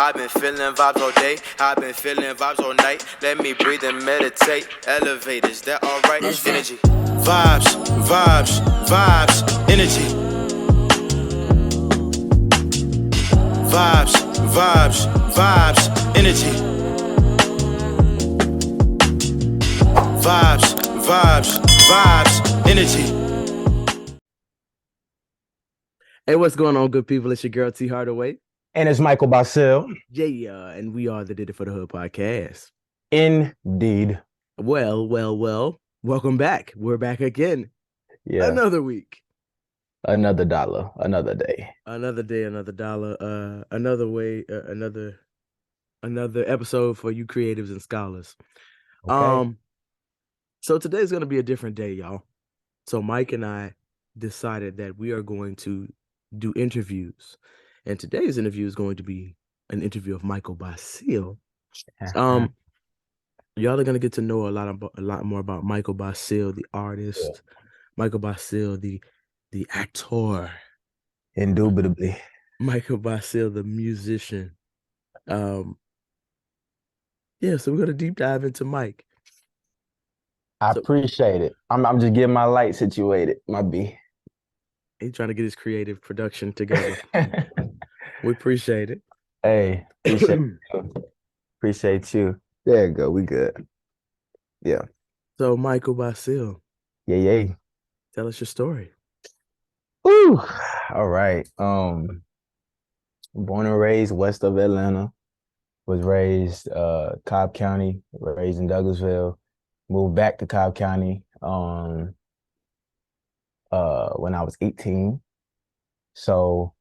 I've been feeling vibes all day. I've been feeling vibes all night. Let me breathe and meditate. Elevate, is that alright? It's energy. Vibes, vibes, vibes, energy. Vibes, vibes, vibes, energy. Vibes, vibes, vibes, energy. Hey, what's going on, good people? It's your girl T Hardaway. And it's Micheal Bahsil. Yeah, and we are the Did It for the Hood podcast. Indeed. Well. Welcome back. We're back again. Yeah. Another week. Another dollar. Another day. Another day, another dollar. Another way, another episode for you creatives and scholars. Okay. So today's gonna be a different day, y'all. So Mike and I decided that we are going to do interviews. And today's interview is going to be an interview of Micheal Bahsil. Y'all are gonna get to know a lot more about Micheal Bahsil, the artist, Micheal Bahsil, the actor, Indubitably. Micheal Bahsil, the musician. Yeah, so we're gonna deep dive into Mike. I appreciate it. I'm just getting my light situated, my B. He's trying to get his creative production together. We appreciate it. Hey, appreciate you. Appreciate you. There you go. We good. Yeah. So Micheal Bahsil, Yeah. tell us your story. Woo. All right. Born and raised west of Atlanta. Was raised Cobb County, raised in Douglasville, moved back to Cobb County when I was 18. So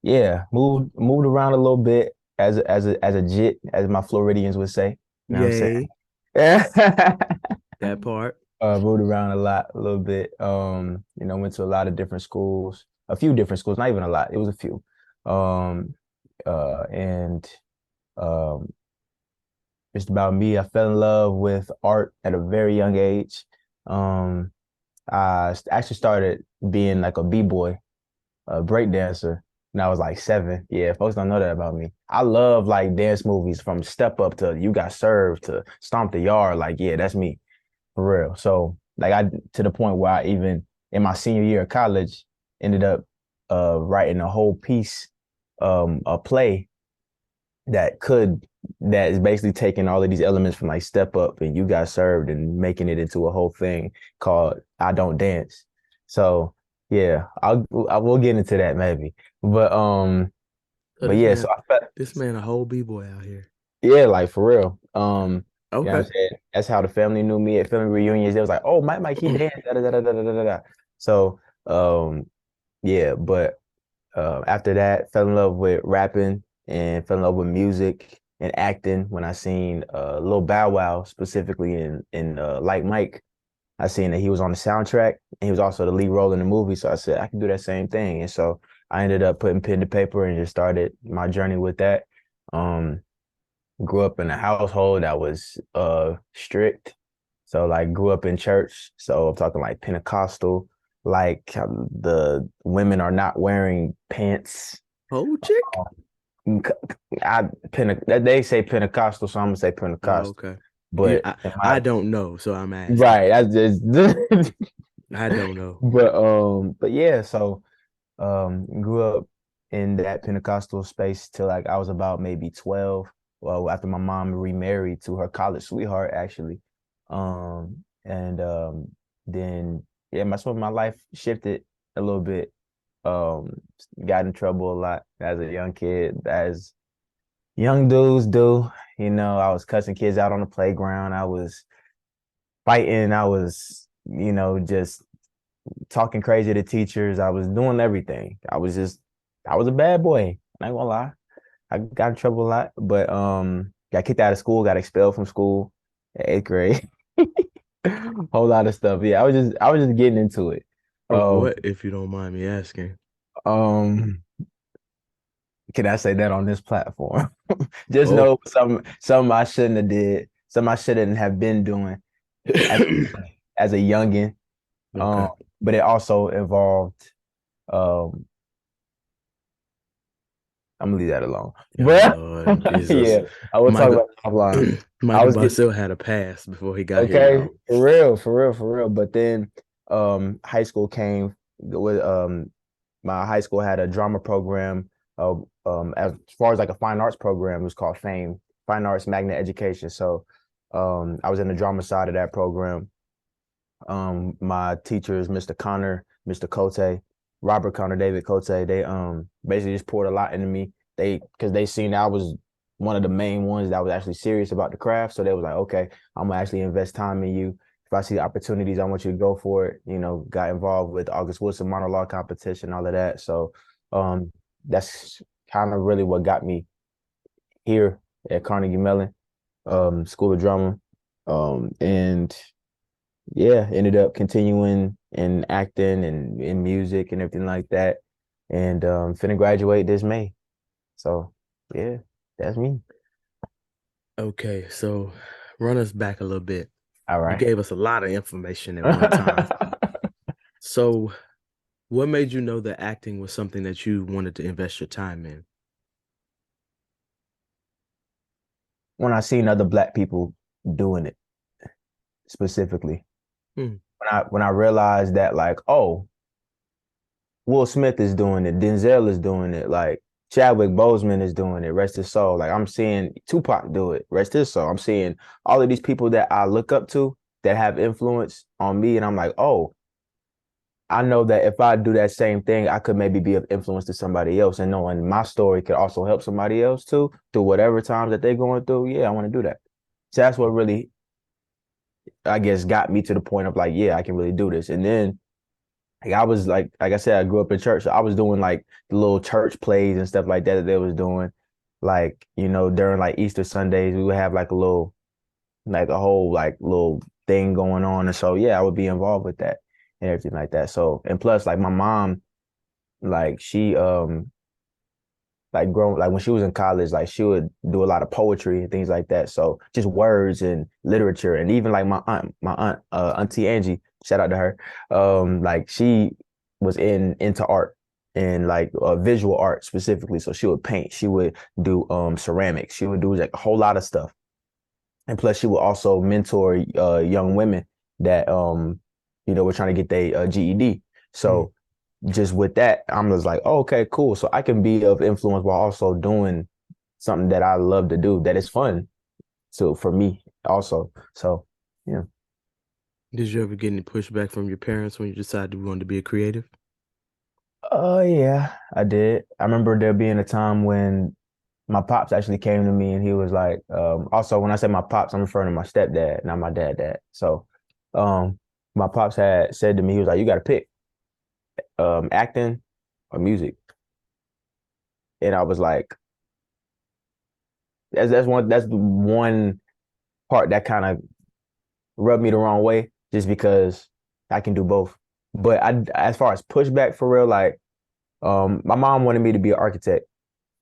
yeah, moved around a little bit as a jit, as my Floridians would say. You know what I'm saying? That part. Moved around a little bit. Went to a lot of different schools, a few different schools, not even a lot. It was a few. Just about me, I fell in love with art at a very young age. I actually started being like a b-boy, a break dancer, and I was like 7. Yeah, folks don't know that about me. I love like dance movies, from Step Up to You Got Served to Stomp the Yard. Like, yeah, that's me for real. So like to the point where I even in my senior year of college ended up writing a whole piece, a play that is basically taking all of these elements from like Step Up and You Got Served and making it into a whole thing called I Don't Dance. So yeah, I will get into that maybe. But yeah, so I felt this man a whole b-boy out here. Yeah, like for real. Okay. You know what I'm saying? That's how the family knew me at family reunions. They was like, "Oh, Mike, he dance." Da, da, da, da, da, da, da. So yeah, but after that, fell in love with rapping and fell in love with music and acting when I seen Lil Bow Wow, specifically in Like Mike. I seen that he was on the soundtrack and he was also the lead role in the movie. So I said I can do that same thing. And so I ended up putting pen to paper and just started my journey with that. Grew up in a household that was strict. So like grew up in church. So I'm talking like Pentecostal, like the women are not wearing pants. Oh, chick. They say Pentecostal, so I'm gonna say Pentecostal. Oh, okay. But yeah, I don't know, so I'm asking. Right. That's just I don't know. But yeah, so grew up in that Pentecostal space till like I was about maybe 12. Well, after my mom remarried to her college sweetheart, actually. Then yeah, my life shifted a little bit. Got in trouble a lot as a young kid, as young dudes do. You know, I was cussing kids out on the playground. I was fighting. I was, just talking crazy to teachers. I was doing everything. I was a bad boy. I ain't gonna lie. I got in trouble a lot, but got kicked out of school, got expelled from school in 8th grade. Whole lot of stuff. Yeah, I was just getting into it. What, if you don't mind me asking? Can I say that on this platform? Just know some I shouldn't have did, some I shouldn't have been doing as a youngin. Okay. But it also involved I'm gonna leave that alone. Oh, But Lord Jesus. yeah, I will talk Michael about it offline. I Michael was getting Bahsil had a pass before he got here, okay, y'all. for real, for real, for real. But then high school came with my high school had a drama program as far as like a fine arts program. It was called FAME, Fine Arts Magnet Education. So I was in the drama side of that program. My teachers, Mr. Connor, Mr. Cote, Robert Connor, David Cote, they basically just poured a lot into me. Because they seen I was one of the main ones that was actually serious about the craft. So they was like, okay, I'm gonna actually invest time in you. If I see opportunities, I want you to go for it. You know, got involved with August Wilson monologue competition, all of that. So that's kind of really what got me here at Carnegie Mellon School of Drama. And yeah, ended up continuing in acting and in music and everything like that. And finna graduate this May. So yeah, that's me. Okay, so run us back a little bit. All You right. gave us a lot of information at one time. So what made you know that acting was something that you wanted to invest your time in? When I seen other Black people doing it specifically, Hmm. when I realized that like, oh, Will Smith is doing it, Denzel is doing it, like Chadwick Boseman is doing it, rest his soul. Like I'm seeing Tupac do it, rest his soul. I'm seeing all of these people that I look up to that have influence on me, and I'm like, oh, I know that if I do that same thing, I could maybe be of influence to somebody else, and knowing my story could also help somebody else too through whatever times that they're going through. Yeah, I want to do that. So that's what really, I guess, got me to the point of like, yeah, I can really do this. And then like I was like I said, I grew up in church. So I was doing like the little church plays and stuff like that that they was doing. Like, you know, during like Easter Sundays, we would have like a little, like a whole like little thing going on. And so yeah, I would be involved with that and everything like that. So and plus like my mom, like she like grown like when she was in college, like she would do a lot of poetry and things like that. So just words and literature, and even like my aunt, Auntie Angie, shout out to her. Like she was into art and like visual art specifically. So she would paint, she would do ceramics, she would do like a whole lot of stuff. And plus she would also mentor young women that you know were trying to get their GED. So just with that, I'm just like, oh, okay, cool. So I can be of influence while also doing something that I love to do that is fun. So for me also. So yeah. Did you ever get any pushback from your parents when you decided you wanted to be a creative? Oh yeah, I did. I remember there being a time when my pops actually came to me and he was like, also when I say my pops, I'm referring to my stepdad, not my dad. So my pops had said to me, he was like, you gotta pick acting or music. And I was like, that's the one part that kind of rubbed me the wrong way just because I can do both. But as far as pushback for real, like my mom wanted me to be an architect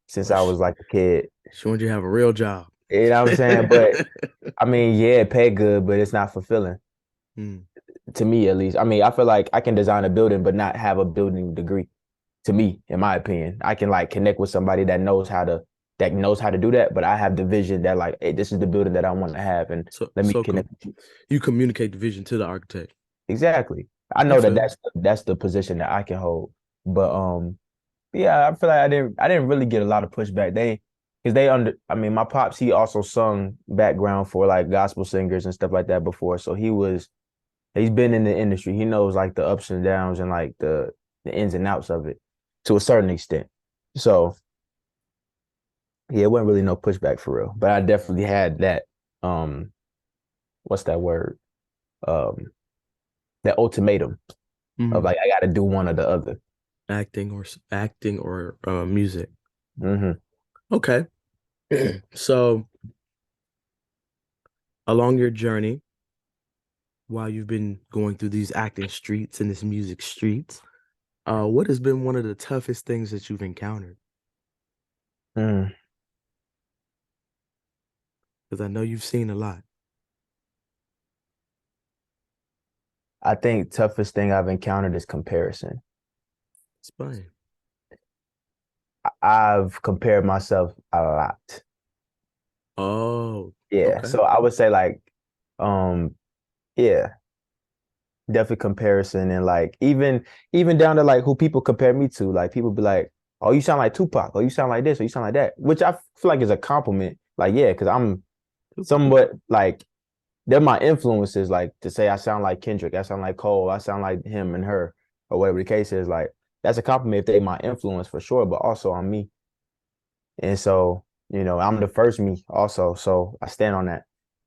since Well, I was like a kid. she wanted you to have a real job. You know what I'm saying? But I mean, yeah, it pay good, but it's not fulfilling Hmm. to me at least. I mean, I feel like I can design a building but not have a building degree. To me, in my opinion, I can like connect with somebody that knows how to do that, but I have the vision that like, hey, this is the building that I want to have, and So, let me so connect with you. you communicate the vision to the architect. Exactly. I I know that feel you. that's the position that I can hold. But yeah, I feel like I didn't really get a lot of pushback. Because they I mean, my pops, he also sung background for like gospel singers and stuff like that before. So he's been in the industry. He knows like the ups and downs and like the ins and outs of it to a certain extent. So yeah, it wasn't really no pushback for real. But I definitely had that um what's that word? Um that ultimatum of Mhm. like I gotta do one or the other. Acting or music. Hmm. Okay. So along your journey, while you've been going through these acting streets and this music streets, what has been one of the toughest things that you've encountered? Mm. Because I know you've seen a lot. I think toughest thing I've encountered is comparison. Explain. I've compared myself a lot. Oh, Yeah. okay. So I would say like, um, yeah, definitely comparison and like even down to like who people compare me to. Like people be like, "Oh, you sound like Tupac," or "You sound like this," or "You sound like that," which I feel like is a compliment. Like, yeah, because I'm somewhat like they're my influences. Like to say I sound like Kendrick, I sound like Cole, I sound like him and her, or whatever the case is. Like that's a compliment if they my influence for sure, but also on me. And so, I'm the first me also. So I stand on that.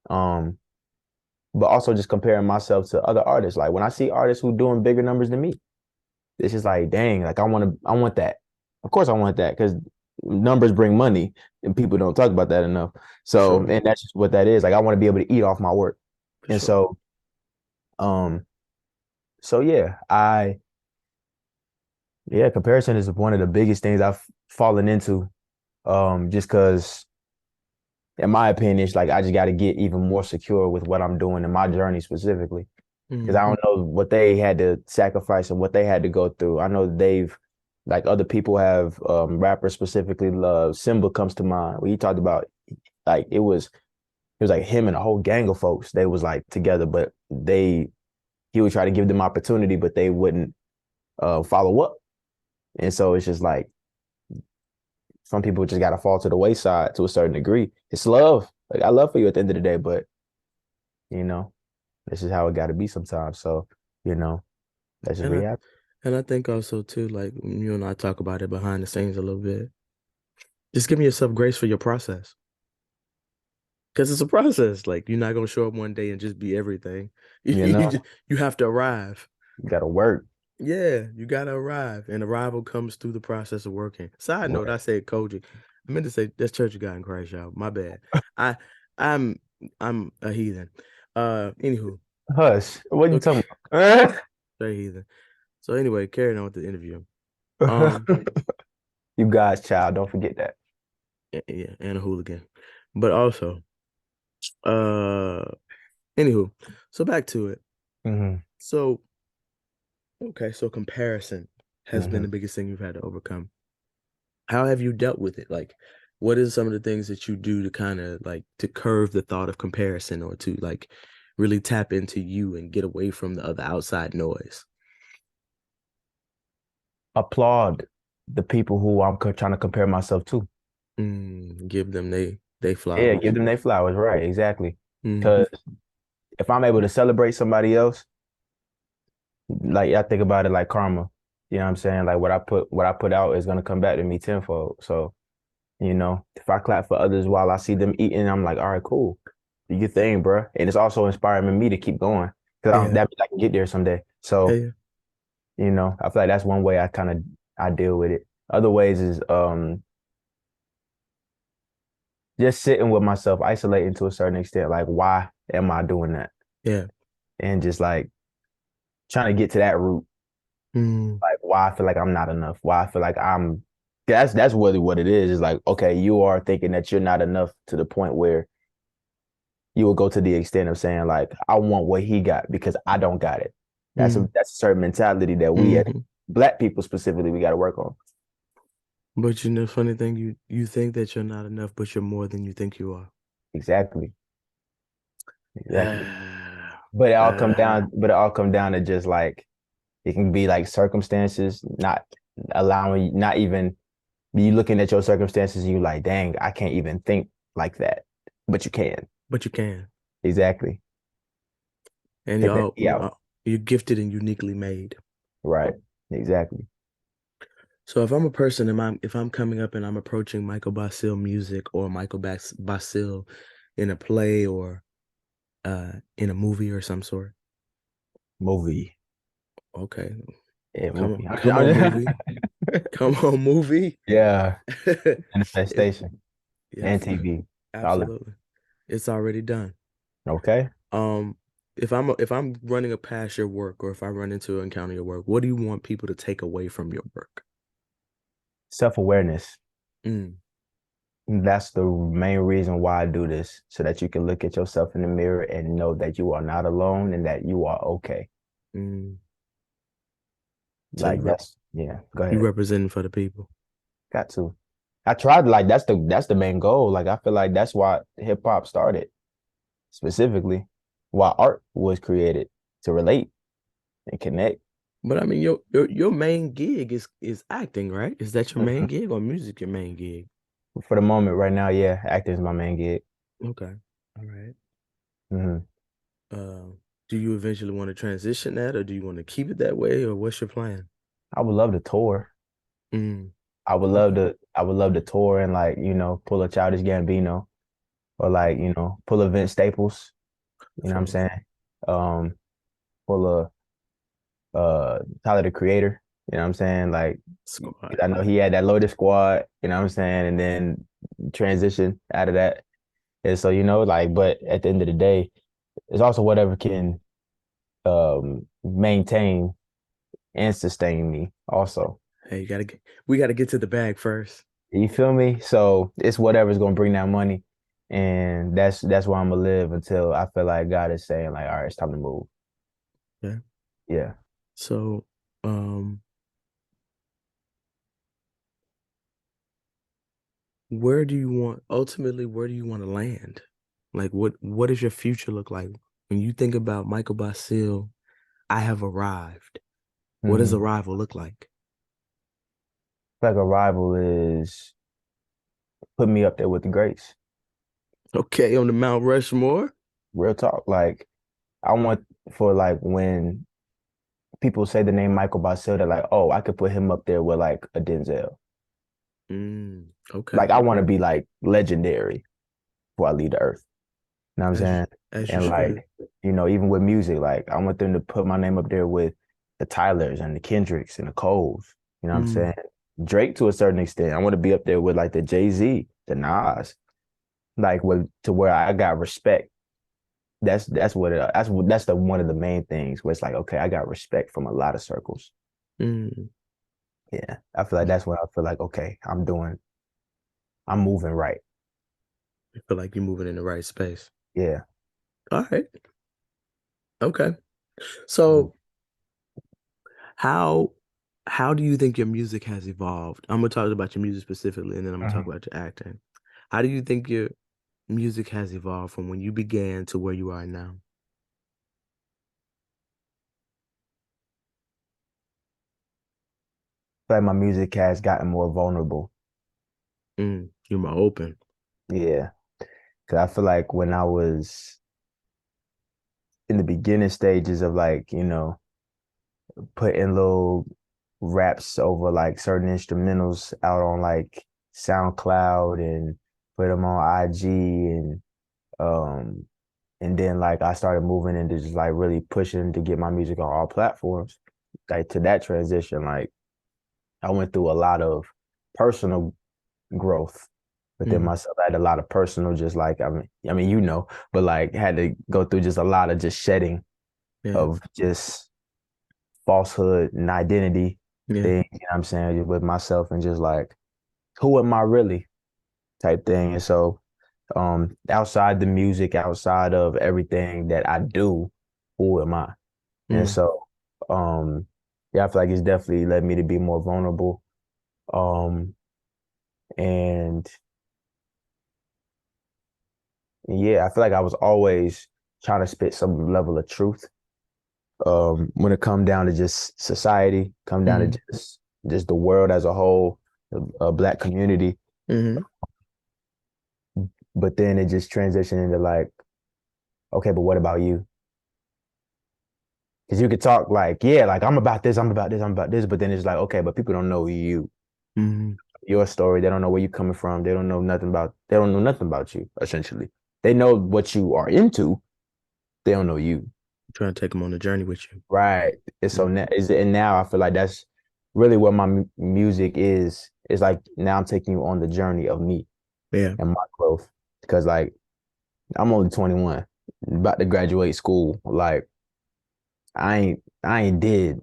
Um, but also just comparing myself to other artists. Like when I see artists who doing bigger numbers than me, it's just like, dang, like I want that. Of course I want that because numbers bring money and people don't talk about that enough. So, Sure, and that's just what that is. Like I want to be able to eat off my work. for And sure. um, so yeah, comparison is one of the biggest things I've fallen into. Just because in my opinion, it's like I just got to get even more secure with what I'm doing in my journey specifically. Because I Hmm. don't know what they had to sacrifice and what they had to go through. I know they've, like other people have, rappers specifically, Simba comes to mind. Where he talked about like it was like him and a whole gang of folks. They was like together, but he would try to give them opportunity, but they wouldn't follow up. And so it's just like some people just got to fall to the wayside to a certain degree. It's love. Like I love for you at the end of the day, but you know, this is how it got to be sometimes. So, you know, that's just And I reality. and I think also too, like you and I talk about it behind the scenes a little bit. Just giving yourself grace for your process. Because it's a process. Like you're not gonna show up one day and just be everything. You know, You have to arrive. you got to work. Yeah, you gotta arrive, and arrival comes through the process of working. Side note, Right. I said coaching. I meant to say that's Church of God in Christ, y'all. My bad. I I'm I'm a heathen. Anywho, Hush. What are you okay, talking about? straight heathen. So anyway, carrying on with the interview. Um, You God's child. Don't forget that. yeah, and a hooligan, but also, uh, anywho, so back to it. Hmm. So okay, so comparison has been Hmm. the biggest thing you've had to overcome. How have you dealt with it? Like, what is some of the things that you do to kind of like to curve the thought of comparison or to like really tap into you and get away from the other outside noise? Applaud the people who I'm trying to compare myself to. Give them they Yeah, flowers. give them their flowers. Right. Exactly. Mm-hmm. Because if I'm able to celebrate somebody else, like I think about it like karma. You know what I'm saying? Like what I put out is gonna come back to me tenfold. So, if I clap for others while I see them eating, I'm like, all right, cool. Do your thing, bro. And it's also inspiring me to keep going. Because Yeah. that means I can get there someday. So, Yeah. I feel like that's one way I deal with it. Other ways is just sitting with myself, isolating to a certain extent. Like, why am I doing that? Yeah. And just like trying to get to that root. Mm, Like why I feel like I'm not enough. Why I feel like that's really what it is. Is like, okay, you are thinking that you're not enough to the point where you will go to the extent of saying, like, I want what he got because I don't got it. mm, That's a certain mentality that we as hmm. black people specifically we gotta work on. But you know, funny thing, you think that you're not enough, but you're more than you think you are. Exactly. Exactly. Ah, But it all come down to just like it can be like circumstances, not allowing, not even you looking at your circumstances and you like, dang, I can't even think like that. But you can. but you can. Exactly. And Take that y'all, E out. you're gifted and uniquely made. Right. Exactly. So if I'm a person and if I'm coming up and I'm approaching Micheal Bahsil music or Bahsil in a play or in a movie or some sort, Movie. okay, Yeah, come movie. on, come on, movie, come on, movie. Yeah. It, Manifestation yeah, and TV. All of absolutely, it's already done. it. Okay. Um, if I'm running a past your work or if I run into encounter your work, what do you want people to take away from your work? Self-awareness. Mm, That's the main reason why I do this, so that you can look at yourself in the mirror and know that you are not alone and that you are okay. mm. So Like that's, yeah, go you ahead. representing for the people. Got to. I tried like that's the main goal. Like I feel like that's why hip hop started specifically, why art was created to relate and connect. But I mean, your main gig is acting, right? Is that your main Mhm. gig or music your main gig? For the moment, right now, yeah, acting is my main gig. Okay. All right. Hmm. Uh, do you eventually want to transition that, or do you want to keep it that way, or what's your plan? I would love to tour. Mm, I would love okay. to. I would love to tour and like pull a Childish Gambino or like pull a Vince Staples. You know what I'm So, saying? Um, pull a Tyler the Creator. You know what I'm saying? Like, squad. 'cause I know he had that Loaded Squad. You know what I'm saying? And then transition out of that. And so like, but at the end of the day, it's also whatever can maintain and sustain me. Also, Hey, we gotta get to the bag first. you feel me? So it's whatever's gonna bring that money, and that's where I'm gonna live until I feel like God is saying like, all right, it's time to move. Yeah. Yeah. So, um, where do you want to land? Like, what does your future look like when you think about Micheal Bahsil? I have arrived. What does Mm-hmm. arrival look like? Like a rival is put me up there with the greats. Okay, on the Mount Rushmore. Real talk. Like I want for like when people say the name Micheal Bahsil, they're like, oh, I could put him up there with like a Denzel. Okay. Like I want to be like legendary before I leave the earth. You know what I'm As saying? as you And should. like, even with music, like I want them to put my name up there with the Tylers and the Kendricks and the Coles. You know what I'm Mm, saying? Drake to a certain extent. I want to be up there with like the Jay-Z, the Nas, like to where I got respect. That's the one of the main things where it's like, okay, I got respect from a lot of circles. mm. Yeah. I feel like that's when I feel like, okay, I'm moving right. I feel like you're moving in the right space. Yeah. All right. Okay. Mhm. So how how do you think your music has evolved? I'm gonna talk about your music specifically, and then I'm gonna talk Mhm. about your acting. How do you think your music has evolved from when you began to where you are now? I feel like my music has gotten more vulnerable. You're more open. Yeah. Cause I feel like when I was in the beginning stages of like, putting little raps over like certain instrumentals out on like SoundCloud and put them on IG um and then like I started moving into just like really pushing to get my music on all platforms. Like to that transition, like I went through a lot of personal growth within Mm, myself. I had a lot of personal, just like I mean, but like had to go through just a lot of just shedding yeah. of just falsehood and identity Yeah. thing, you know what I'm saying, with myself and just like, who am I really type thing. And so outside the music, outside of everything that I do, who am I? And Mm, so yeah, I feel like it's definitely led me to be more vulnerable. And yeah, I feel like I was always trying to spit some level of truth. When it come down to just society, come down mm, to just the world as a whole, the black community. mm, But then it just transitioned into like, okay, but what about you? Because you could talk like, yeah, like I'm about this, I'm about this, I'm about this, but then it's like, okay, but people don't know you, mm. your story. They don't know where you're coming from. They don't know nothing about you, essentially. They know what you are into. They don't know you. Trying to take them on the journey with you. Right. And so Mm, now I feel like that's really what my music is. It's like now I'm taking you on the journey of me yeah. and my growth. Because like I'm only 21, about to graduate school. Like I ain't did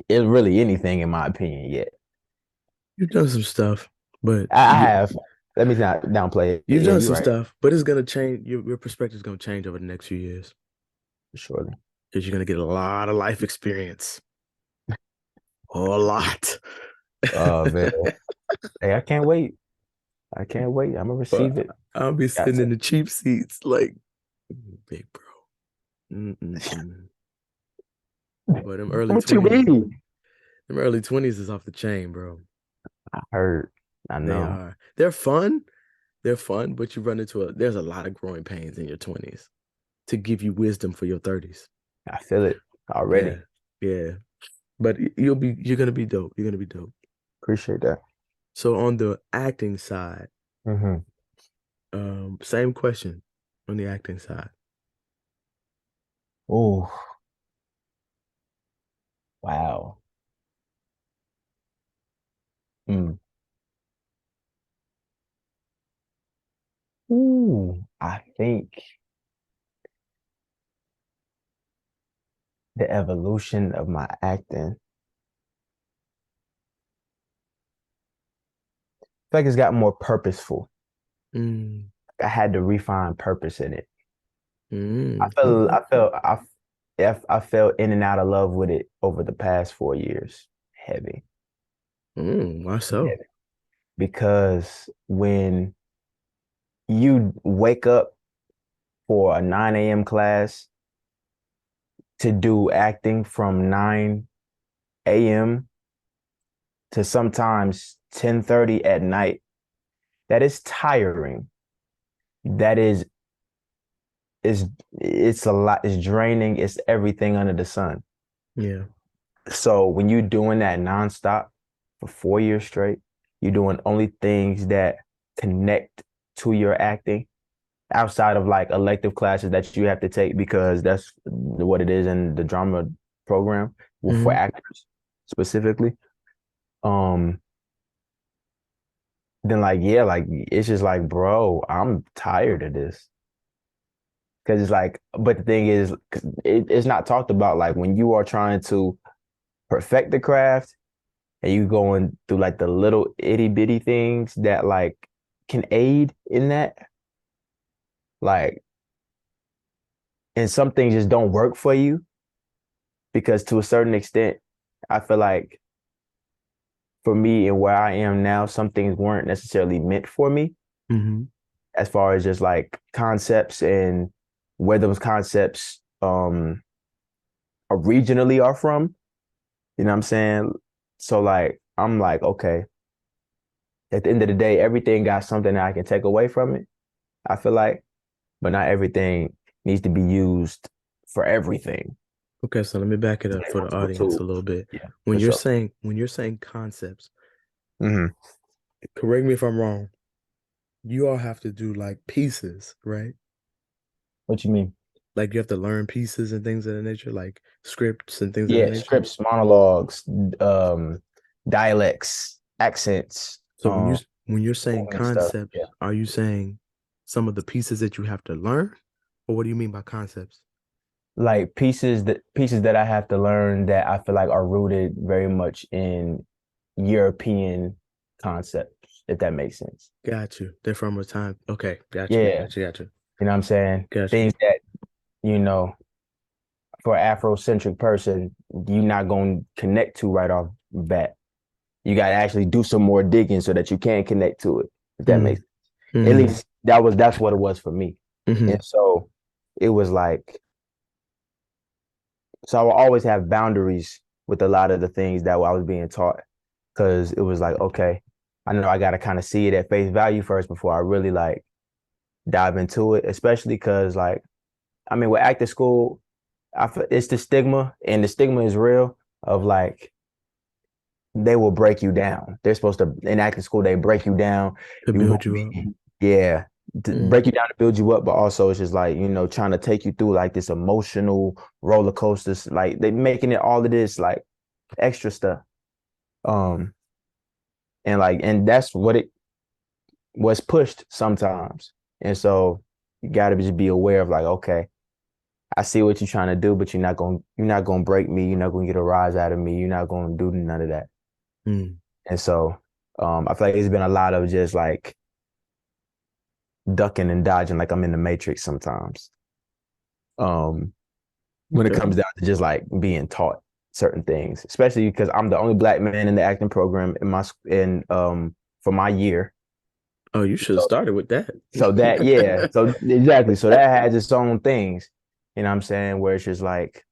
it really anything in my opinion yet. You've done some stuff, but I have. Let me not downplay it. you've Yeah, done you're some right. stuff, but it's gonna change. Your perspective is gonna change over the next few years Surely. because you're gonna get a lot of life experience. A lot. Oh man. Hey, I can't wait. I can't wait. I'm gonna But receive it. I'll be Got sitting to. in the cheap seats, like big bro. Mm-mm-mm. But What you mean? them early 20s is off the chain, bro. I heard. I They know. are. They're fun. They're fun, but you run into there's a lot of growing pains in your 20s to give you wisdom for your 30s. I feel it Yeah. already. Yeah. But you're gonna be dope. You're gonna be dope. Appreciate that. So on the acting side, Mm-hmm. same question on the acting side. Oh, wow. Mm. Ooh, I think the evolution of my acting. I feel like it's got more purposeful. Mm, I had to refine purpose in it. okay. I fell in and out of love with it over the past 4 years. Heavy. Why so? Heavy. Because when you wake up for a 9 a.m. class to do acting from 9 a.m. to sometimes 10:30 at night, that is tiring. That is it's a lot, it's draining, it's everything under the sun. Yeah. So when you're doing that nonstop for 4 years straight, you're doing only things that connect to your acting outside of like elective classes that you have to take because that's what it is in the drama program for Hmm. actors specifically. Um, then like yeah, like it's just like, bro, I'm tired of this. Because it's like, but the thing is, it's not talked about. Like when you are trying to perfect the craft and you going through like the little itty bitty things that like can aid in that, like, and some things just don't work for you because to a certain extent, I feel like for me and where I am now, some things weren't necessarily meant for me Hmm. as far as just like concepts and where those concepts originally are from. You know what I'm saying? So like I'm like, okay, at the end of the day, everything got something that I can take away from it. I feel like, but not everything needs to be used for everything. Okay, so let me back it It's up for the multiple audience a tools. little bit. Yeah, for sure. When you're saying concepts, Hmm. correct me if I'm wrong. You all have to do like pieces, right? What you mean? Like you have to learn pieces and things of that nature, like scripts and things of that Yeah, nature. scripts, monologues, dialects, accents, So when you're saying movement stuff. concepts, Yeah. are you saying some of the pieces that you have to learn? Or what do you mean by concepts? Like pieces that I have to learn that I feel like are rooted very much in European concepts, if that makes sense. Got you. They're from a time. Okay, got you. Yeah, Got you. Got you. you know what I'm saying? Got you. Things that, you know, for an Afrocentric person, you're not going to connect to right off the bat. You got to actually do some more digging so that you can connect to it. If that makes Mm-hmm. sense. At Mm-hmm. least that's what it was for me. Mm-hmm. And so it was like, so I will always have boundaries with a lot of the things that I was being taught because it was like, okay, I know I got to kind of see it at face value first before I really like dive into it, especially because like, I mean, with acting school, it's the stigma, and the stigma is real of like they will break you down. They're supposed to in acting school they break you down. To You build won't you up. be, yeah, to Mm-hmm. break you down to build you up, but also it's just like trying to take you through like this emotional roller coasters. Like they making it all of this like extra stuff. Um, and that's what it was pushed sometimes. And so you got to just be aware of like, okay, I see what you're trying to do, but you're not gonna break me. You're not gonna get a rise out of me. You're not gonna do none of that. Mm. And so I feel like it's been a lot of just like ducking and dodging, like I'm in the Matrix sometimes. Um, when it Okay. comes down to just like being taught certain things, especially because I'm the only black man in the acting program in my in for my year. Oh, you should have started with that. So that, yeah. So exactly. So that has its own things. You know what I'm saying? Where it's just like,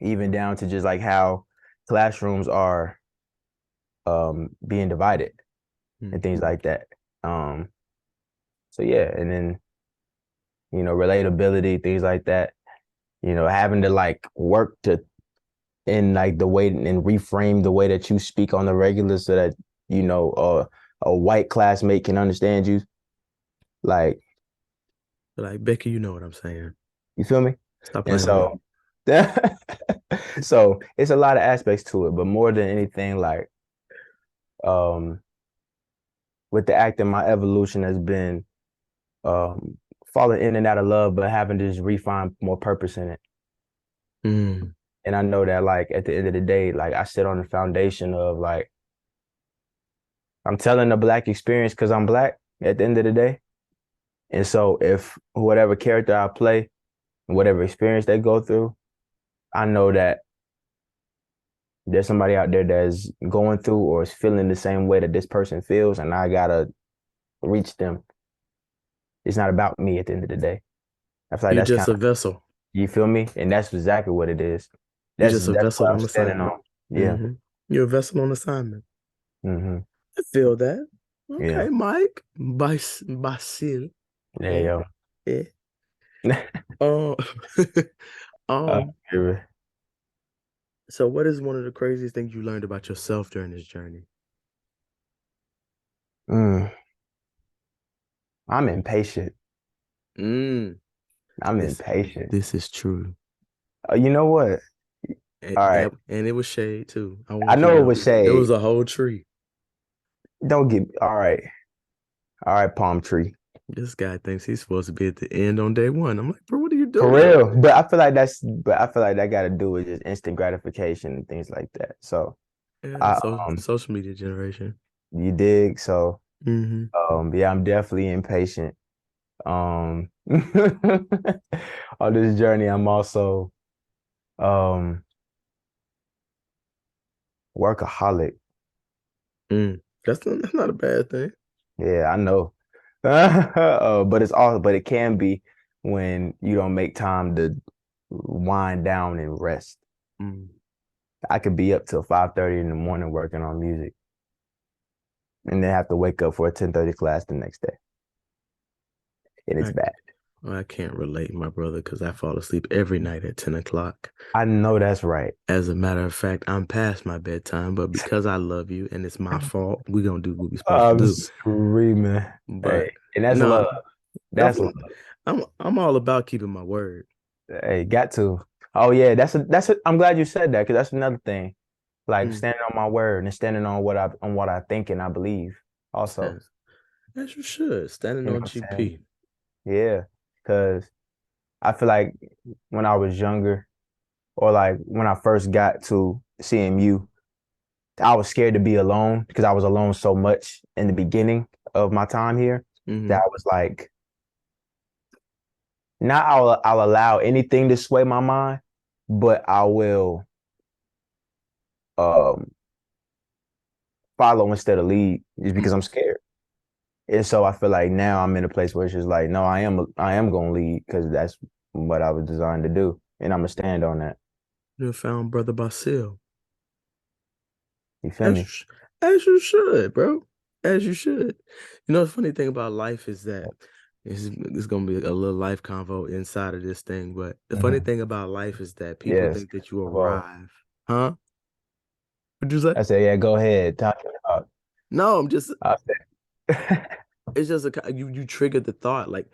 even down to just like how classrooms are being divided and things like that. So yeah, and then relatability, things like that. Having to like work to in like the way and reframe the way that you speak on the regular so that a white classmate can understand you. Like, Becky, you know what I'm saying. you feel me? Stop And playing with me. so it's a lot of aspects to it, but more than anything, like with the acting, my evolution has been falling in and out of love, but having to just refine more purpose in it. Mm. And I know that like at the end of the day, like I sit on the foundation of like I'm telling the Black experience because I'm Black at the end of the day. And so if whatever character I play, whatever experience they go through, I know that there's somebody out there that's going through or is feeling the same way that this person feels, and I gotta reach them. It's not about me at the end of the day. I feel like You're that's just kind a of, vessel. you feel me? And that's exactly what it is. You're That's just a that's what vessel I'm on standing assignment. on. Yeah. Mm-hmm. You're a vessel on assignment. Mm-hmm. I feel that. Okay, Yeah. Mike. Bahsil. Yeah, Yeah. yo. Um, Yeah. so what is one of the craziest things you learned about yourself during this journey? I'm impatient. Mm, I'm this impatient. this is true. You know what? And All right. that and it was shade too. I I want you to know it know. was It was shade. a whole tree. Don't get all right. All right, palm tree. This guy thinks he's supposed to be at the end on day one. I'm like, bro, what are you For doing? real. But I feel like that got to do with just instant gratification and things like that. So Yeah, I so social media generation. you dig? So Mm-hmm. yeah, I'm definitely impatient. On this journey, I'm also um workaholic. That's not a bad thing. Yeah, I know. But it can be when you don't make time to wind down and rest. Mm. I could be up till 5:30 in the morning working on music and then have to wake up for a 10:30 class the next day. And it's I bad. I can't relate, my brother, because I fall asleep every night at 10 o'clock. I know that's right. As a matter of fact, I'm past my bedtime, but because I love you and it's my fault, we're gonna do what we're supposed to I'm do. screaming. But Hey, and that's no, love. That's love. I'm all about keeping my word. Hey, got to. Oh yeah, I'm glad you said that because that's another thing. Like Mm. standing on my word and standing on what I think and I believe also. As you should, standing You know on what I'm saying? GP. Yeah. Cause I feel like when I was younger, or like when I first got to CMU, I was scared to be alone because I was alone so much in the beginning of my time here Mm-hmm. that I was like, not I'll allow anything to sway my mind, but I will um follow instead of lead just because I'm scared. And so I feel like now I'm in a place where it's just like, no, I am gonna lead because that's what I was designed to do. And I'm gonna stand on that. You found Brother Bahsil. You feel me? As you should, bro. As you should. You know, the funny thing about life is that it's gonna be a little life convo inside of this thing. But the funny thing about life is that people Yes. think that you Well, arrive. Huh? What'd you say? I said, yeah, go ahead. Talk it out. No, I'm just I said, it's just you triggered the thought. Like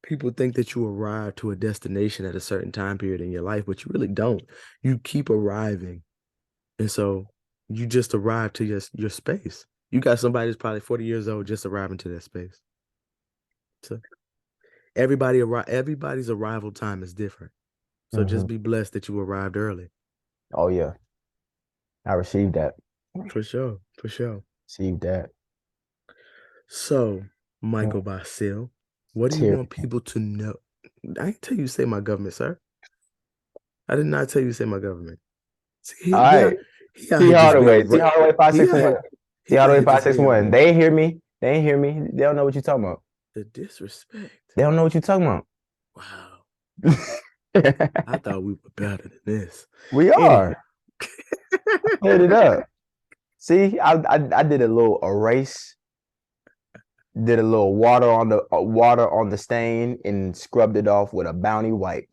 people think that you arrive to a destination at a certain time period in your life, but you really don't. You keep arriving. And so you just arrive to your space. You got somebody that's probably 40 years old just arriving to that space. So everybody's arrival time is different. So just be blessed that you arrived early. oh yeah, I received that. For sure. For sure. Received that. So, Micheal Bahsil, what do you Tear. want people to know? I didn't tell you to say my government, sir. I did not tell you to say my government. See, All right. he out T here just Hardaway. being T Hardaway he out 561. here He See, all the might way hit this day in 561. one. They ain't hear me. They ain't hear me. They don't know what you're talking about. The disrespect. They don't know what you're talking about. Wow. I thought we were better than this. We Anyway. are. Cleared it up. See, I did a little erase, did a little water on the stain, and scrubbed it off with a Bounty wipe.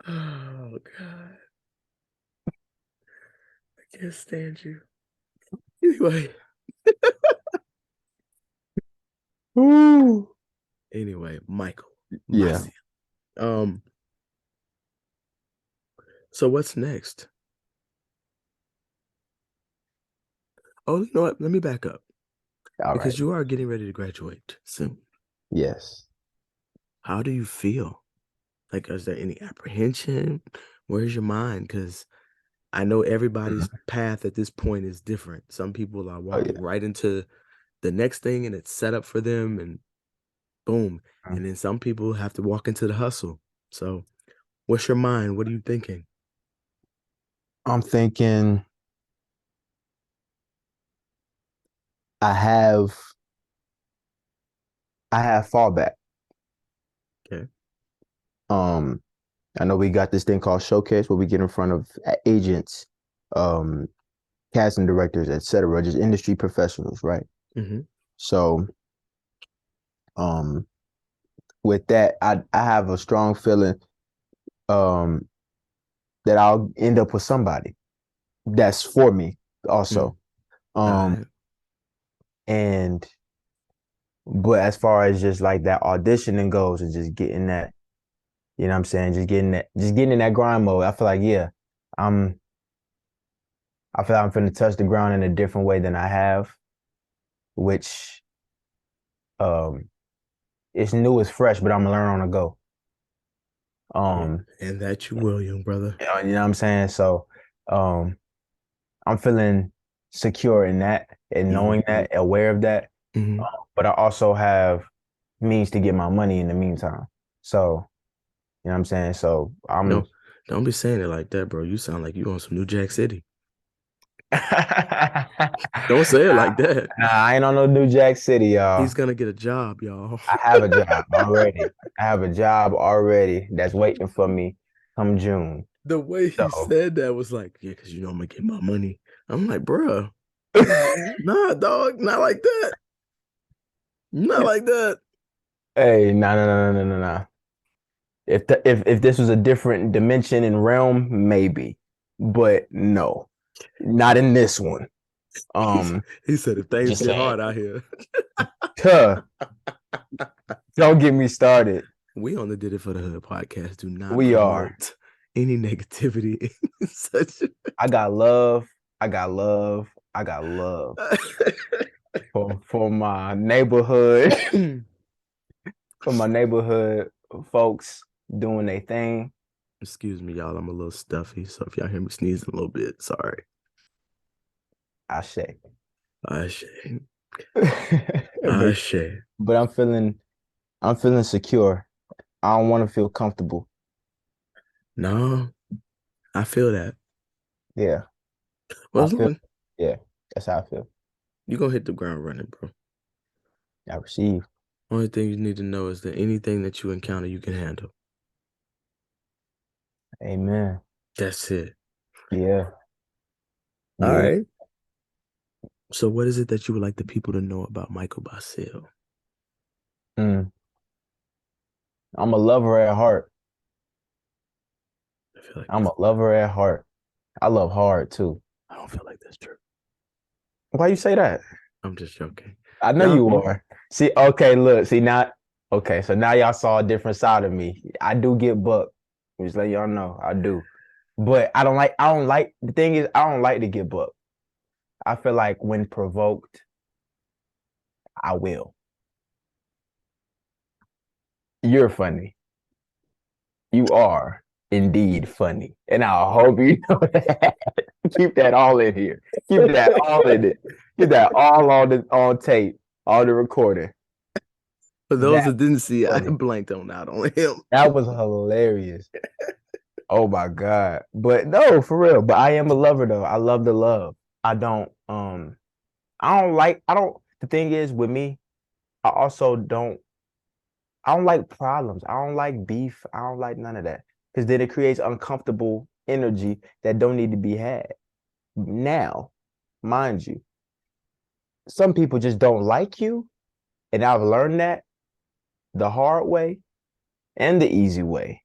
Oh God. I can't stand you. Anyway. Ooh. Anyway, Micheal. Yeah. Bahsil. So what's next? Oh, you know what? Let me back up. All because right. you are getting ready to graduate soon. Yes. How do you feel? Like, is there any apprehension? Where's your mind? Because I know everybody's path at this point is different. Some people are walking right into the next thing and it's set up for them and boom. And then some people have to walk into the hustle. So what's your mind? What are you thinking? I'm thinking I have fallback. Okay. I know we got this thing called Showcase where we get in front of agents, casting directors, etc., just industry professionals, right? Mm-hmm. So, with that, I have a strong feeling, that I'll end up with somebody that's for me also. Right. And but as far as just like that auditioning goes and just getting that, you know what I'm saying, just getting in that grind mode, I feel like, yeah, I feel like I'm finna touch the ground in a different way than I have, which it's new, it's fresh, but I'm gonna learn on the go. And that you will, young brother. You know what I'm saying? So I'm feeling secure in that and knowing that, aware of that. But I also have means to get my money in the meantime. So, you know what I'm saying? So I'm don't be saying it like that, bro. You sound like you on some New Jack City. Don't say it like that. Nah, I ain't on no New Jack City, y'all. He's gonna get a job, y'all. I have a job already. I have a job already that's waiting for me come June. The way he said that was like, yeah, because you know I'm gonna get my money. I'm like, bruh, nah, dog, not like that. Not like that. Hey, nah. If this was a different dimension and realm, maybe. But no, not in this one. He said if things get hard out here. Don't get me started. We on the Did It for the Hood podcast do not We promote are any negativity. I got love. for my neighborhood. For my neighborhood folks doing their thing. Excuse me, y'all. I'm a little stuffy, so if y'all hear me sneezing a little bit, sorry. Ashe. But I'm feeling secure. I don't want to feel comfortable. No, I feel that. Yeah. Well, yeah, that's how I feel. You're gonna hit the ground running, bro. I receive. Only thing you need to know is that anything that you encounter, you can handle. Amen. That's it. Yeah. All right. So what is it that you would like the people to know about Micheal Bahsil? I'm a lover at heart. I feel like I'm a lover at heart. I love hard too. I don't feel like that's true. Why you say that? I'm just joking. I know you are. See, okay, look, see now. Okay, so now y'all saw a different side of me. I do get bucked. Just let y'all know, I do. But I don't like. The thing is, I don't like to get bucked. I feel like when provoked, I will. You're funny. You are indeed funny. And I hope you know that. Keep that all in here. Keep that all in it. Keep that all on tape, all the recording. For those that didn't see, I blanked out on him. That was hilarious. Oh my God. But no, for real. But I am a lover though. I love the love. I don't the thing is with me, I also I don't like problems. I don't like beef. I don't like none of that. Because then it creates uncomfortable energy that don't need to be had. Now, mind you, some people just don't like you. And I've learned that the hard way and the easy way.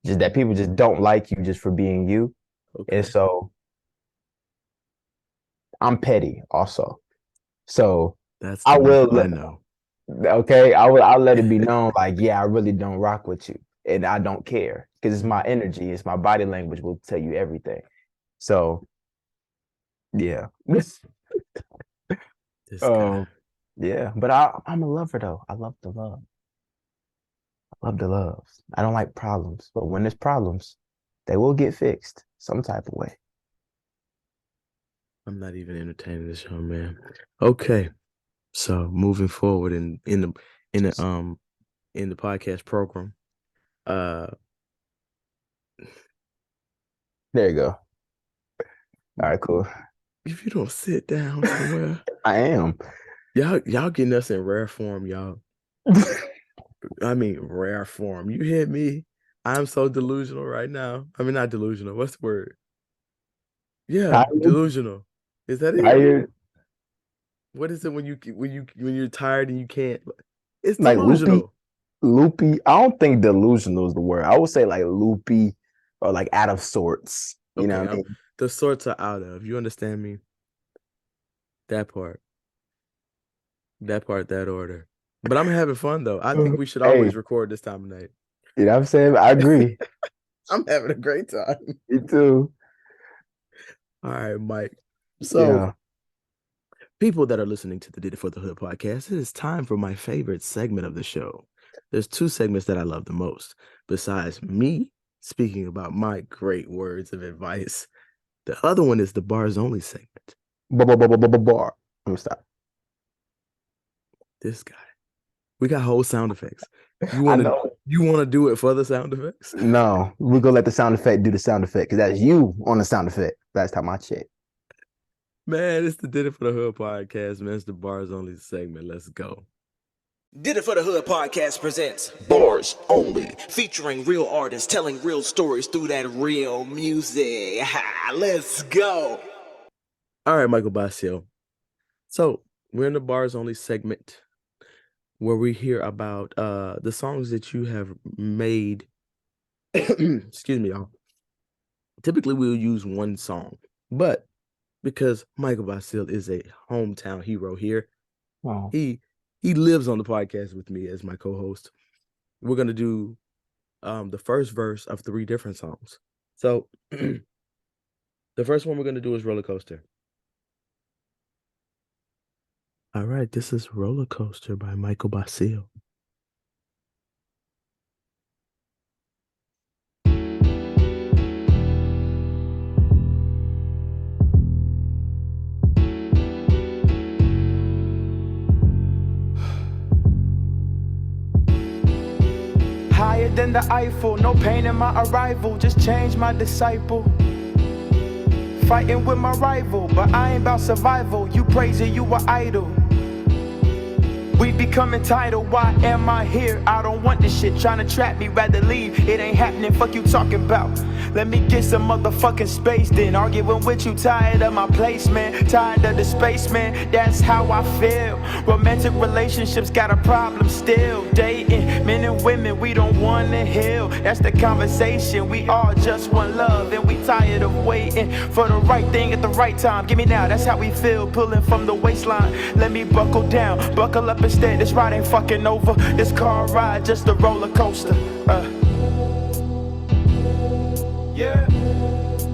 Just that people just don't like you just for being you. Okay. And so I'm petty also. So That's I the will Micheal I know. okay, I'll let it be known like, yeah, I really don't rock with you. And I don't care. Because it's my energy, it's my body language will tell you everything. So yeah. This guy. Yeah, but I'm a lover though. I love the love. I love the love. I don't like problems, but when there's problems, they will get fixed some type of way. I'm not even entertaining this young man. Okay. So moving forward in the podcast program, uh There you go. All right, cool. if you don't sit down somewhere, I am. y'all getting us in rare form, y'all. I mean rare form. You hear me? I'm so delusional right now. I mean not delusional. What's the word? Yeah, Tired, delusional. Is that it? tired, What is it when you're tired and you can't? It's like loopy, delusional. loopy. I don't think delusional is the word. I would say like loopy or like out of sorts. You know Okay, what I mean? the sorts are out of. You understand me? That part. That order. But I'm having fun though. I think we should Hey, always record this time of night. you know what I'm saying? I agree. I'm having a great time. Me too. All right, Mike. So, Yeah. people that are listening to the Did It for the Hood podcast, it is time for my favorite segment of the show. There's two segments that I love the most, besides me speaking about my great words of advice. The other one is the bars only segment. Bar. Let me stop. This guy. We got whole sound effects. You I want to know. you want to do it for the sound effects? No, we're gonna let the sound effect do the sound effect because that's you on the sound effect. Last time I checked. Man, it's the Did It for the Hood podcast, man. It's the bars only segment. Let's go. Did It for the Hood podcast presents Bars Only, featuring real artists telling real stories through that real music. Let's go. All right, Micheal Bahsil. So we're in the bars only segment where we hear about the songs that you have made. Excuse me, y'all. Typically, we'll use one song, but because Micheal Bahsil is a hometown hero here, Oh. he lives on the podcast with me as my co-host. We're gonna do the first verse of 3 different songs. So the first one we're gonna do is Roller Coaster. All right, this is Roller Coaster by Micheal Bahsil. Higher than the Eiffel, no pain in my arrival, just change my disciple. Fighting with my rival, but I ain't about survival. You praise it, you were idle. We become entitled, why am I here? I don't want this shit, trying to trap me, rather leave. It ain't happening, fuck you talking about. Let me get some motherfucking space then. Arguing with you, tired of my placement, tired of the spaceman, that's how I feel. Romantic relationships got a problem still. Dating men and women, we don't wanna heal. That's the conversation, we all just want love. And we tired of waiting for the right thing at the right time. Give me now, that's how we feel, pulling from the waistline. Let me buckle down, buckle up instead. This ride ain't fucking over, this car ride just a roller coaster. Yeah,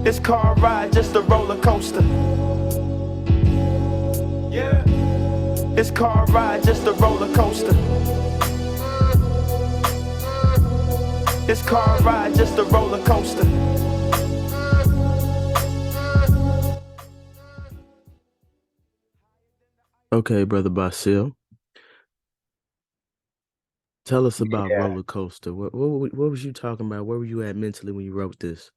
this car ride just a roller coaster. Yeah, this car ride just a roller coaster. This car ride just a roller coaster. Okay, Brother Bahsil. Tell us about Yeah. Roller Coaster. What was you talking about? Where were you at mentally when you wrote this?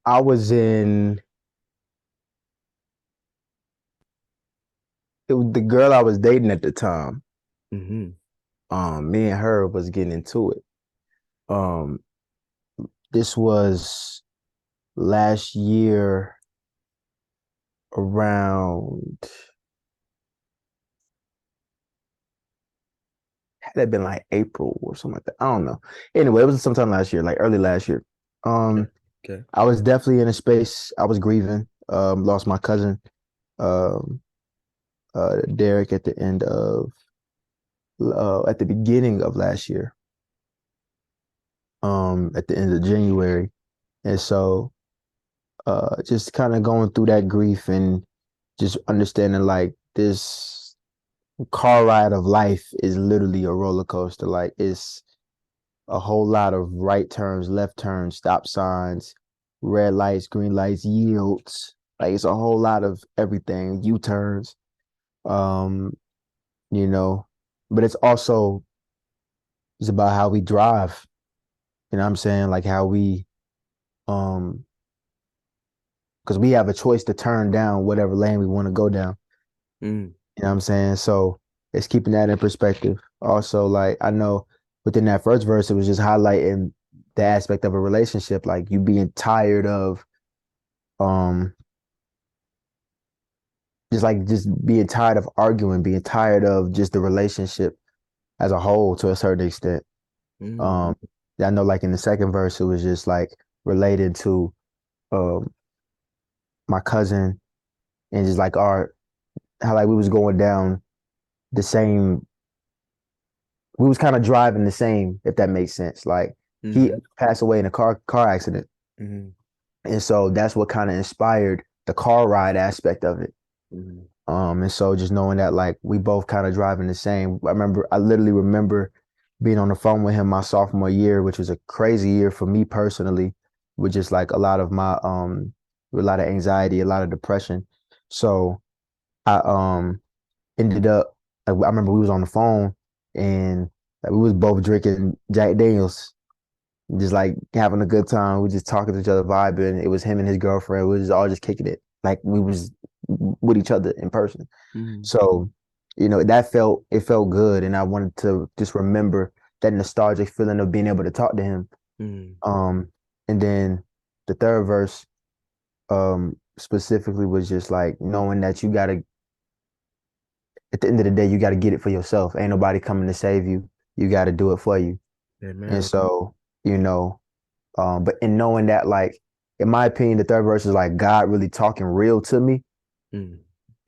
I was in it was the girl I was dating at the time. Mm-hmm. Me and her was getting into it. Um, this was last year around, had that been like April or something like that? I don't know. Anyway, it was sometime last year, like early last year. Okay. Okay. I was definitely in a space. I was grieving. Lost my cousin, um, Derek, at the beginning of last year. At the end of January, and so just kind of going through that grief and just understanding like this car ride of life is literally a roller coaster. Like it's a whole lot of right turns, left turns, stop signs, red lights, green lights, yields. Like it's a whole lot of everything, U-turns. Um, you know, but it's about how we drive. You know what I'm saying? Like how we um because we have a choice to turn down whatever lane we want to go down. Mm. You know what I'm saying? So it's keeping that in perspective. Also, like I know within that first verse, it was just highlighting the aspect of a relationship, like you being tired of um just being tired of arguing, being tired of just the relationship as a whole to a certain extent. Mm. Um I know like in the second verse, it was just like related to um my cousin and just like our how like we was going down the same we was kind of driving the same, if that makes sense. Like he Mm-hmm. passed away in a car accident. Mm-hmm. And so that's what kind of inspired the car ride aspect of it. Mm-hmm. And so just knowing that like we both kind of driving the same. I literally remember being on the phone with him my sophomore year, which was a crazy year for me personally, with just like a lot of anxiety, a lot of depression. So I ended up like, I remember we was on the phone and like, we was both drinking Jack Daniels, just like having a good time. We just talking to each other, vibing. It was him and his girlfriend. We was all just kicking it, like we was with each other in person. Mm-hmm. So, it felt good, and I wanted to just remember that nostalgic feeling of being able to talk to him. Mm-hmm. And then the third verse, specifically was just like knowing that you gotta, at the end of the day, you gotta get it for yourself. Ain't nobody coming to save you. You gotta do it for you. And Amen. so, you know, but in knowing that, like, in my opinion, the third verse is like God really talking real to me Mm-hmm.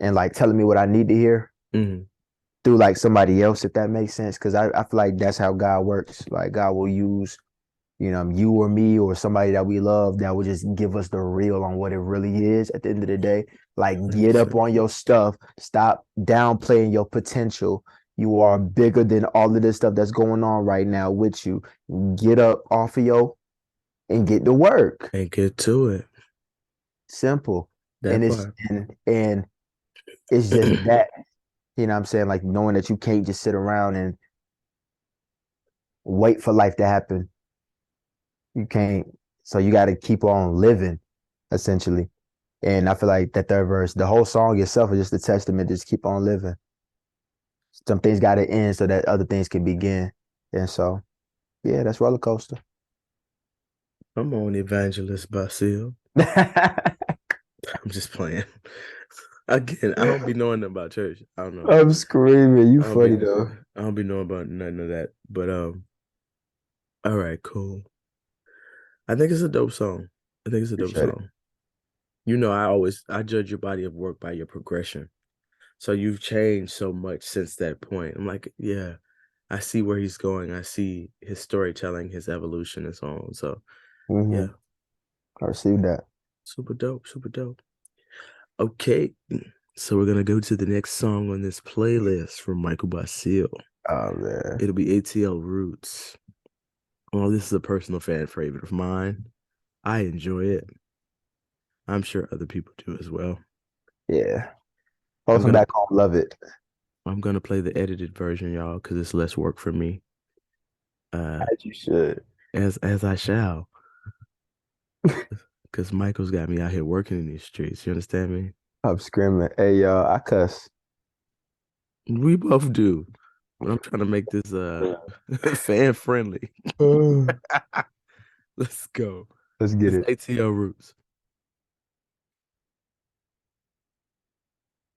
and like telling me what I need to hear Mm-hmm. through like somebody else, if that makes sense. Cause I feel like that's how God works. Like God will use, you or me or somebody that we love that will just give us the real on what it really is at the end of the day. Like get up 100%. on your stuff, stop downplaying your potential. You are bigger than all of this stuff that's going on right now with you. Get up off of your and get to work. And get to it. Simple. That And it's part. and it's just that, you know what I'm saying? Like knowing that you can't just sit around and wait for life to happen. You can't. So you got to keep on living, essentially. And I feel like that third verse, the whole song itself is just a testament. Just keep on living. Some things got to end so that other things can begin. And so, yeah, that's roller coaster. I'm on Evangelist Bahsil. I'm just playing. Again, I don't be knowing nothing about church. I don't know. I'm screaming. You I don't be funny though. I don't be knowing about none of that. But all right, cool. I think it's a dope song. I think it's a dope Appreciate it. song. I judge your body of work by your progression. So you've changed so much since that point. I'm like, yeah, I see where he's going. I see his storytelling, his evolution, and so on. So yeah, I received that. super dope, super dope. Okay, so we're gonna go to the next song on this playlist from Micheal Bahsil. Oh man. It'll be ATL Roots. Well, this is a personal fan favorite of mine. I enjoy it. I'm sure other people do as well. Yeah. I'm Posting gonna back home, love it. I'm gonna play the edited version, y'all, because it's less work for me. As you should. As I shall, because Michael's got me out here working in these streets. You understand me? I'm screaming. Hey, y'all, I cuss. We both do. But I'm trying to make this fan friendly. Let's go. Let's get It's it. ATL Roots.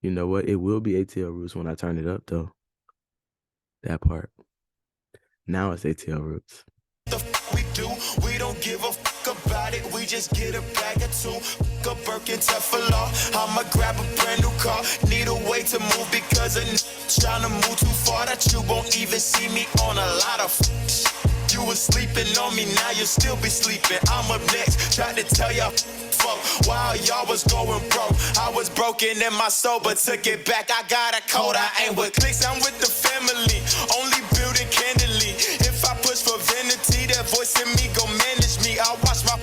You know what? It will be ATL Roots when I turn it up, though. That part. Now it's ATL Roots. The f we do, we don't give a fuck about it. We just get a bag of two, a Birkin Teflon. I'ma grab a brand new car. Need a way to move because a trying to move too far that you won't even see me on a lot of You was sleeping on me, now you'll still be sleeping. I'm up next, tried to tell y'all fuck while y'all was going broke. I was broken in my soul, but took it back. I got a code, I ain't with clicks, I'm with the family. Only building candidly. If I push for vanity, that voice in me gon' manage me. I watch my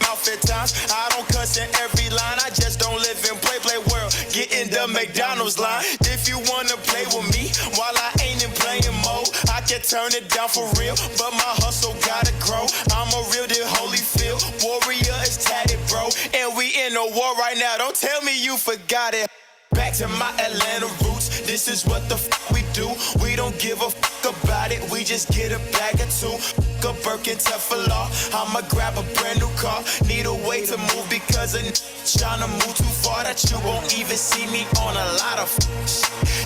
mouth at times. I don't cuss in every line. I just don't live in play world. Get in the McDonald's line. If you wanna play with me, while I ain't in playing mode, I can turn it down for real. But my hustle gotta grow. I'm a real deal Holyfield. Warrior is tatted, bro. And we in a war right now. Don't tell me you forgot it. Back to my Atlanta roots. This is what the f we do. We don't give a fuck about it. We just get a bag of two. A Birkin Teflon. I'ma grab a brand new car. Need a way to move because a tryna move too far that you won't even see me on a lot of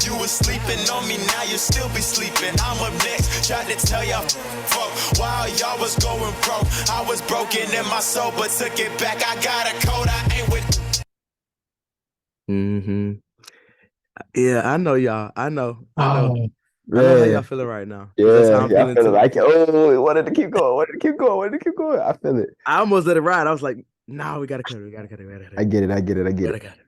You was sleeping on me, now you still be sleeping. I'm up next. Tried to tell y'all fuck while y'all was going broke. I was broken in my soul, but took it back. I got a code, I ain't with. Mm-hmm. Yeah, I know y'all. I know. Oh, I know how yeah. y'all feeling right now. That's how I'm Yeah, I feeling feel it. too. Like, oh, we wanted to keep going. Wanted to keep going. Wanted to keep going. I feel it. I almost let it ride. I was like, no, we gotta cut it. We gotta cut it. We gotta cut it. I get it. I get it. I get Gotta it. cut it.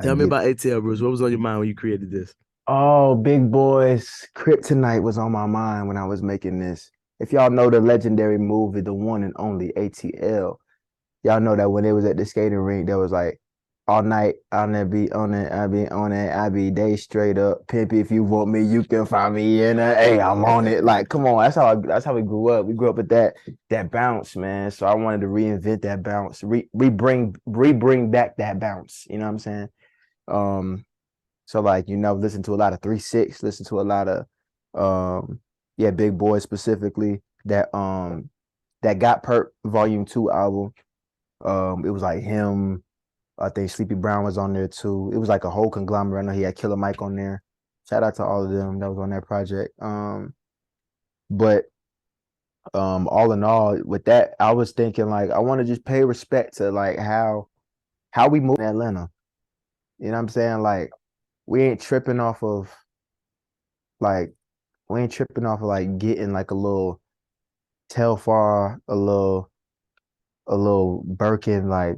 I Tell me get about ATL, Bruce. What was on your mind when you created this? Oh, Big Boy's Kryptonite was on my mind when I was making this. If y'all know the legendary movie, the one and only ATL, y'all know that when they was at the skating rink, there was like all night on that beat on it, I be on it, I be day straight up. Pimpy, if you want me, you can find me in a hey, I'm on it. Like, come on, that's how we grew up. We grew up with that bounce, man. So I wanted to reinvent that bounce, re-bring back that bounce. You know what I'm saying? So like, listen to a lot of 3-6, listen to a lot of Big Boy specifically. That Got Perp Volume 2 album. It was like him, I think Sleepy Brown was on there too. It was like a whole conglomerate. I know he had Killer Mike on there. Shout out to all of them that was on that project. But all in all, with that, I was thinking like I want to just pay respect to like how we move in Atlanta. You know what I'm saying? Like we ain't tripping off of like getting like a little Telfar, a little Birkin, like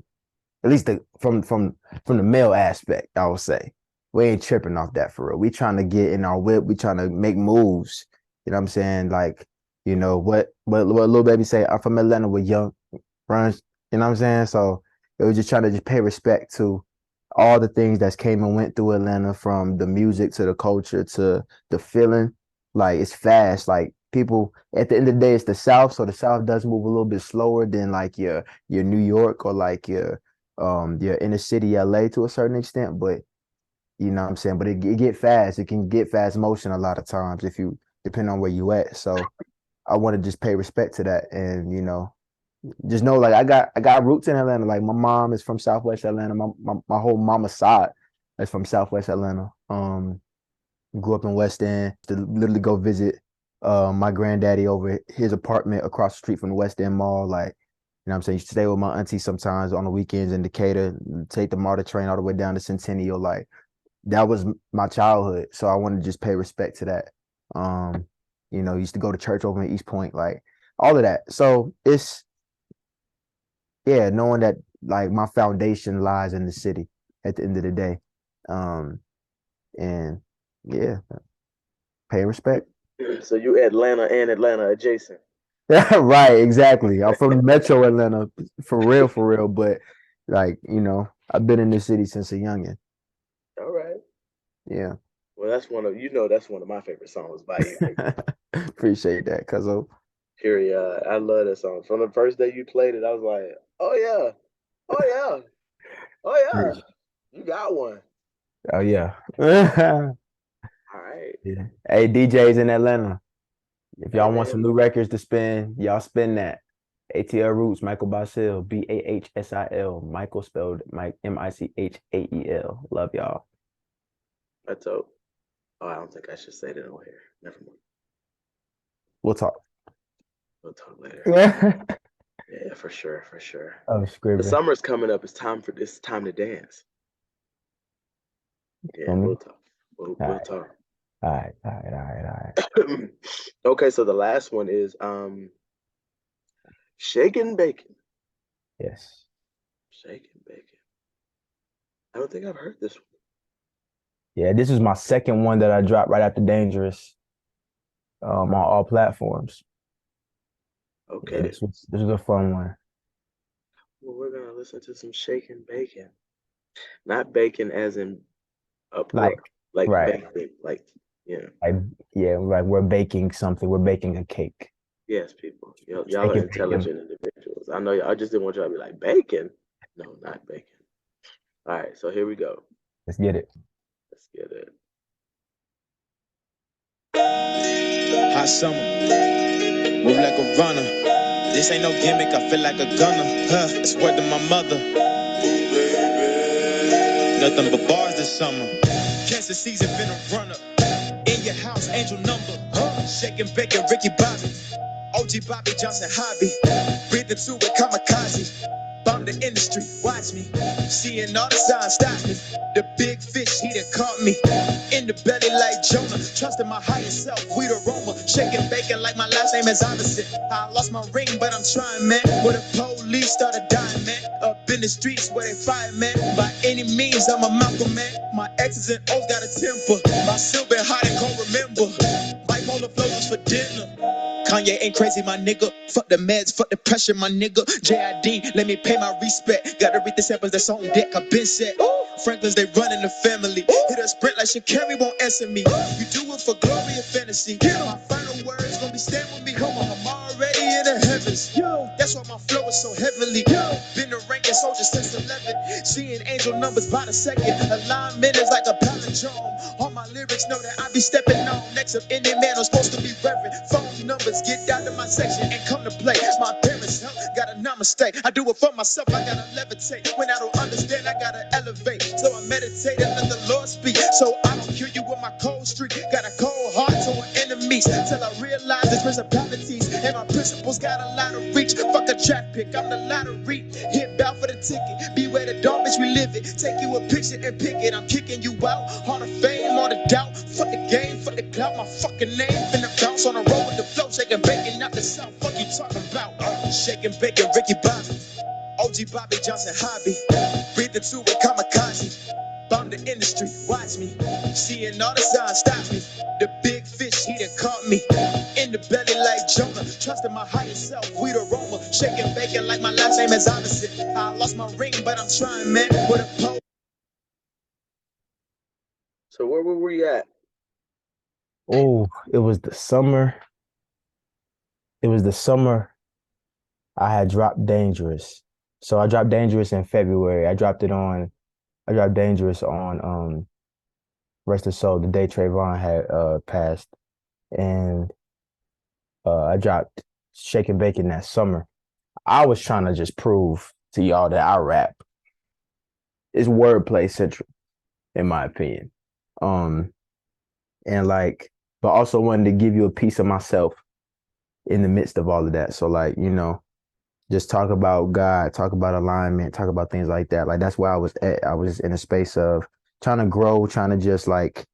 at least from the male aspect, I would say. We ain't tripping off that for real. We trying to get in our whip, we trying to make moves. You know what I'm saying? Like, what little baby say, I'm from Atlanta with young runs, you know what I'm saying? So it was just trying to just pay respect to all the things that came and went through Atlanta, from the music to the culture to the feeling. Like it's fast. Like people at the end of the day, it's the South, so the South does move a little bit slower than like your New York or like your inner city LA to a certain extent. But you know what I'm saying? But it get fast. It can get fast motion a lot of times if you depend on where you at. So I want to just pay respect to that, and just know like I got roots in Atlanta. Like my mom is from Southwest Atlanta. My whole mama side is from Southwest Atlanta. Grew up in West End to literally go visit my granddaddy over his apartment across the street from the West End Mall. Like, you know what I'm saying? Used to stay with my auntie sometimes on the weekends in Decatur, take the MARTA train all the way down to Centennial. Like that was my childhood. So I wanted to just pay respect to that. Used to go to church over in East Point, like all of that. So it's knowing that like my foundation lies in the city at the end of the day. And yeah, pay respect. So you Atlanta and Atlanta adjacent. Right, exactly. I'm from Metro Atlanta, for real. But like, I've been in this city since a youngin. All right. Yeah. Well, that's one of my favorite songs by you. Appreciate that, cuzzo. Period. I love that song. From the first day you played it, I was like, oh yeah, oh yeah, oh yeah, you got one. Oh yeah. All right. Yeah. Hey, DJs in Atlanta, if Hey, y'all want man. some new records to spin, y'all spin that. ATL Roots, Micheal Bahsil, Bahsil. Michael spelled Mike Michael. Love y'all. That's dope. Oh, I don't think I should say that on here. Never mind. We'll talk. We'll talk later. Oh, Yeah, for sure, for sure. The scribbling. summer's coming up. It's time to dance. Yeah, Feel me? we'll talk. We'll All right. talk. All right. Okay, so the last one is shaken bacon. Yes. Shaken bacon. I don't think I've heard this one. Yeah, this is my second one that I dropped right after Dangerous on all platforms. Okay. Yeah, this was a fun one. Well, we're gonna listen to some shaken bacon. Not bacon as in a Like, pork, like right. bacon, like yeah. Like we're baking something. We're baking a cake. Yes, people. Y'all are Shaken bacon. intelligent individuals. I know. I just didn't want y'all to be like bacon. No, not bacon. All right, so here we go. Let's get it. Let's get it. Hot summer, move like a runner. This ain't no gimmick, I feel like a gunner. It's word to my mother. Nothing but bars this summer. Cancer season been a runner. In your house, angel number. Shaking bacon, Ricky Bobby. OG Bobby Johnson hobby. Breathe into it, kamikaze. Bomb the industry, watch me. Seeing all the signs, stop me. The big fish, he done caught me. In the belly like Jonah. Trusting my higher self, weed aroma. Shaking bacon like my last name is opposite. I lost my ring, but I'm trying, man. Where the police started dying, man. Up in the streets where they fire, man. By any means, I'm a Malcolm, man. My X's and O's got a temper. My silk been hot and cold, remember. Bipolar flows was for dinner. Kanye ain't crazy, my nigga. Fuck the meds, fuck the pressure, my nigga. JID, let me pay my respect. Gotta read the samples that's on deck, I been set. Franklin's, they running the family. Hit a sprint like Shakari won't answer me. You do it for glory and fantasy. My final words gonna be stand with me. Come on, I'm already in the heavens. That's why my flow is so heavenly. Been a ranking soldier since 11. Seeing angel numbers by the second. Alignment is like a palindrome. All my lyrics know that I be stepping on. Next up any man I'm supposed to be reverent. Phone numbers, get down to my section and come to play. My parents help, got a namaste. I do it for myself, I gotta levitate. When I don't understand, I gotta elevate. So I meditate and let the Lord speak. So I don't kill you with my cold streak. Got a cold heart to our enemies. Till I realize there's principalities. And my principles got a lot of reach. Fuck a track pick, I'm the lottery. Hit bout for the ticket. Beware the dog, bitch, we live it. Take you a picture and pick it. I'm kicking you out. Hall of fame, all the doubt. Fuck the game, fuck the clout. My fucking name finna bounce on the road with the flow. Shaking bacon out the south. Fuck you talking about? Shaking bacon, Ricky Bobby. OG Bobby Johnson hobby. Breathe into it, kamikaze. Bomb the industry, watch me. Seeing all the signs, stop me. The big fish, he done caught me. In the belly like Jonah. Trusting my higher self, weed aroma. Shaking bacon like my last name is opposite. I lost my ring, but I'm trying, man. With a pole. So where were we at? Oh, it was the summer. I had dropped Dangerous. So I dropped Dangerous in February. I dropped Dangerous on Rest of Soul, the day Trayvon had passed. And I dropped Shaking Bacon that summer. I was trying to just prove to y'all that I rap. It's wordplay central, in my opinion. And like, but also wanted to give you a piece of myself in the midst of all of that. So like, just talk about God, talk about alignment, talk about things like that. Like that's where I was at. I was just in a space of trying to grow, trying to just like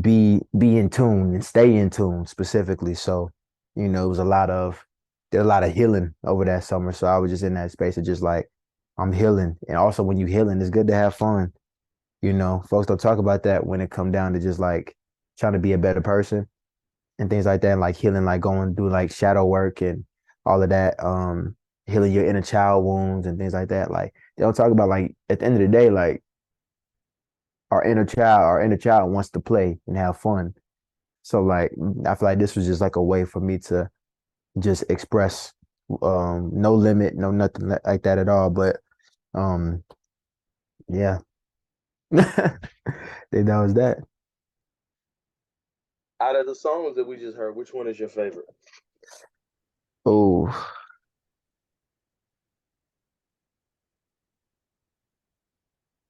be in tune and stay in tune specifically. So, it was did a lot of healing over that summer. So I was just in that space of just like, I'm healing. And also when you healing, it's good to have fun. Folks don't talk about that when it come down to just like trying to be a better person and things like that. And like healing, like going through like shadow work and all of that, healing your inner child wounds and things like that. Like they don't talk about like at the end of the day, like our inner child wants to play and have fun. So like I feel like this was just like a way for me to just express no limit, no nothing like that at all. But yeah. Think that was that. Out of the songs that we just heard, which one is your favorite? Oh,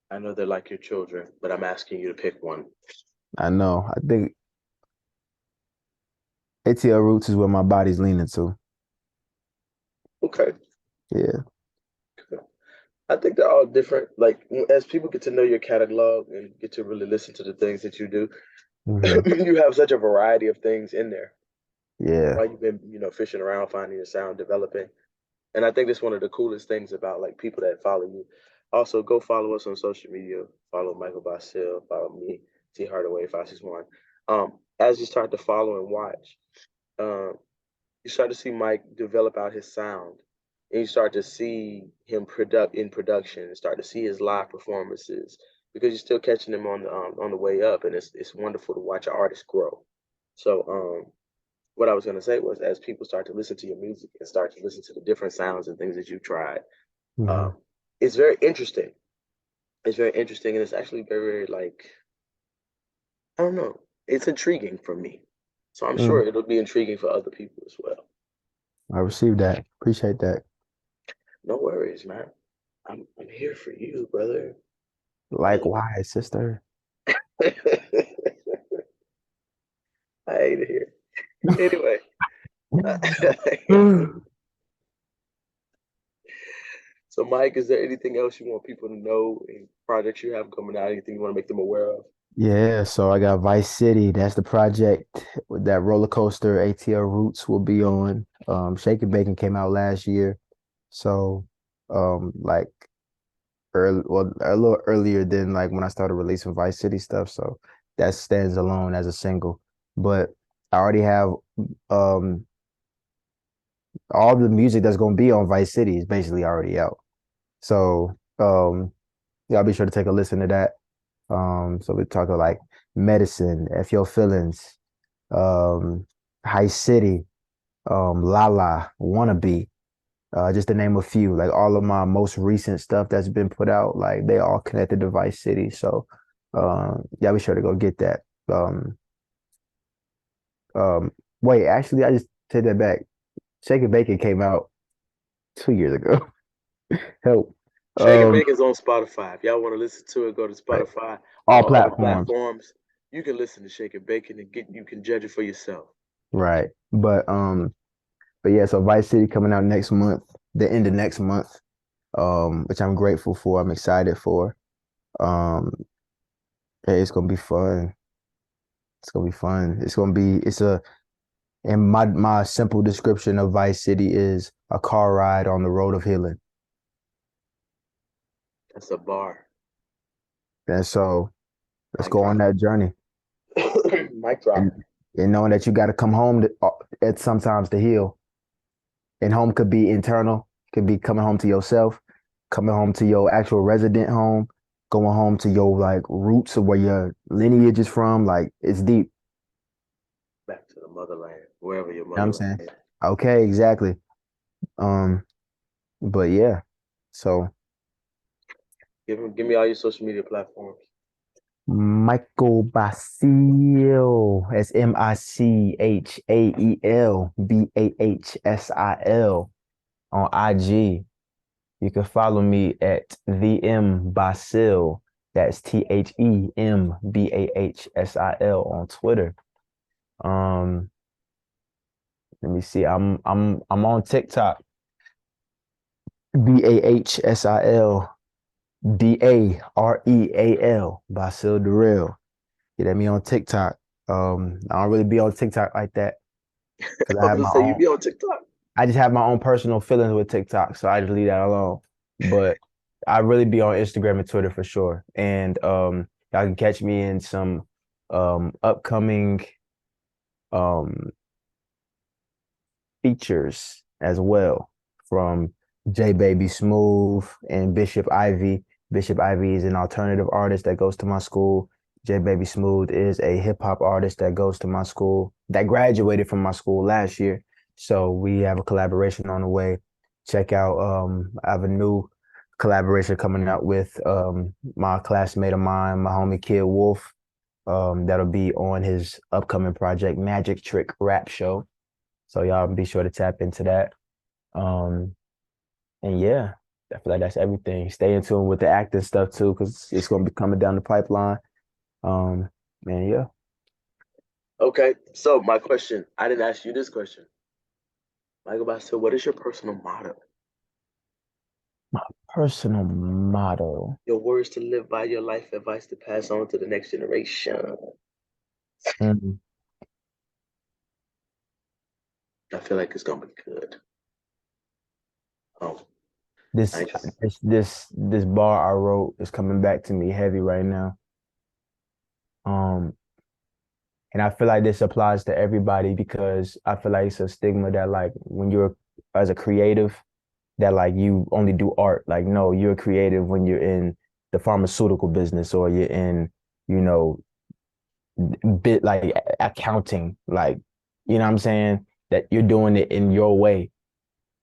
I know they're like your children, but I'm asking you to pick one. I know. I think ATL Roots is where my body's leaning to. Okay. Yeah. I think they're all different. Like as people get to know your catalog and get to really listen to the things that you do, Hmm. you have such a variety of things in there. Yeah. While you've been, fishing around, finding your sound, developing. And I think that's one of the coolest things about like people that follow you. Also, go follow us on social media. Follow Micheal Bahsil. Follow me, T Hardaway 561. As you start to follow and watch, um, you start to see Mike develop out his sound, and you start to see him in production, and start to see his live performances because you're still catching him on the way up, and it's wonderful to watch an artist grow. So what I was going to say was, as people start to listen to your music and start to listen to the different sounds and things that you've tried, Hmm. um, it's very interesting. It's very interesting, and it's actually very, very like I don't know. It's intriguing for me, so I'm sure Mm. it'll be intriguing for other people as well. I received that. Appreciate that. No worries, man. I'm here for you, brother. Likewise, sister. I hate it here. Anyway, so Mike, is there anything else you want people to know? Any projects you have coming out? Anything you want to make them aware of? Yeah, so I got Vice City. That's the project with that roller coaster ATL Roots will be on. Shake and Bacon came out last year. So like early, well, a little earlier than like when I started releasing Vice City stuff. So that stands alone as a single. But I already have um all the music that's gonna be on Vice City is basically already out. So yeah, I'll be sure to take a listen to that. So we're talking like Medicine, F Your Feelings, um, High City, Lala, Wannabe, just to name a few. Like all of my most recent stuff that's been put out, like they all connected to Vice City. So yeah, be sure to go get that. Um, Wait, actually, I just take that back. Shake and Bacon came out 2 years ago. Help. Shake and Um, Bacon's on Spotify. If y'all want to listen to it, go to right. Spotify All or other platforms. platforms. You can listen to Shake and Bacon and you can judge it for yourself. Right. But yeah, so Vice City coming out next month, the end of next month, which I'm grateful for. I'm excited for. Um, hey, it's gonna be fun. It's gonna be fun. And my simple description of Vice City is a car ride on the road of healing. That's a bar. And so let's Mic go on drop. that journey. Mic drop. And, and knowing that you got to come home at sometimes to heal. And home could be internal, could be coming home to yourself, coming home to your actual resident home, going home to your like roots of where your lineage is from. Like it's deep. Back to the motherland, wherever your You know what I'm motherland saying? is. Okay, exactly. Um, but yeah. So Give me all your social media platforms. Micheal Bahsil. That's Michael on IG. You can follow me at the M Bahsil. That's TheMBahsil on Twitter. Um, Let me see. I'm on TikTok. Bahsil Bahsil Darrell. Get at me on TikTok. I don't really be on TikTok like that because I'm gonna say you be on TikTok. I just have my own personal feelings with TikTok, so I just leave that alone. But I really be on Instagram and Twitter for sure. And y'all can catch me in some upcoming um features as well from J Baby Smooth and Bishop Ivy. Bishop Ivy is an alternative artist that goes to my school. J Baby Smooth is a hip hop artist that goes to my school, that graduated from my school last year. So we have a collaboration on the way. Check out I have a new collaboration coming out with my classmate of mine, my homie Kid Wolf. That'll be on his upcoming project, Magic Trick Rap Show. So y'all be sure to tap into that. And yeah, I feel like that's everything. Stay in tune with the acting stuff too, because it's gonna be coming down the pipeline. And yeah. Okay, so my question, I didn't ask you this question. Micheal Bahsil, what is your personal motto? My personal motto. Your words to live by, your life advice to pass on to the next generation. Mm. I feel like it's gonna be good. Oh, This this bar I wrote is coming back to me heavy right now. And I feel like this applies to everybody because I feel like it's a stigma that like when you're as a creative, that like you only do art. Like, no, you're creative when you're in the pharmaceutical business or you're in, you know, bit like accounting, like, you know what I'm saying? That you're doing it in your way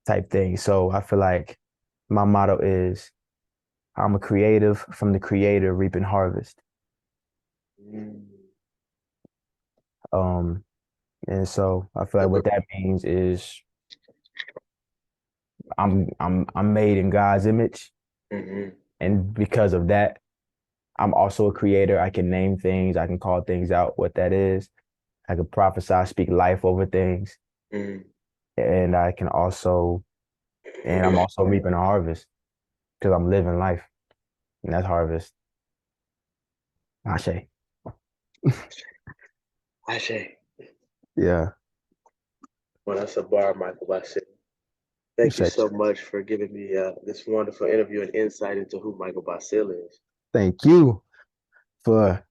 type thing. So I feel like my motto is I'm a creative from the creator reaping harvest. And so I feel like what that means is I'm made in God's image. And because of that, I'm also a creator. I can name things, I can call things out what that is. I can prophesy, speak life over things. And I can also, and I'm also reaping a harvest because I'm living life. And that's harvest. Ashe. Ashe. Yeah. Well, that's a bar, Micheal Bahsil. Thank you so much for giving me this wonderful interview and insight into who Micheal Bahsil is. Thank you for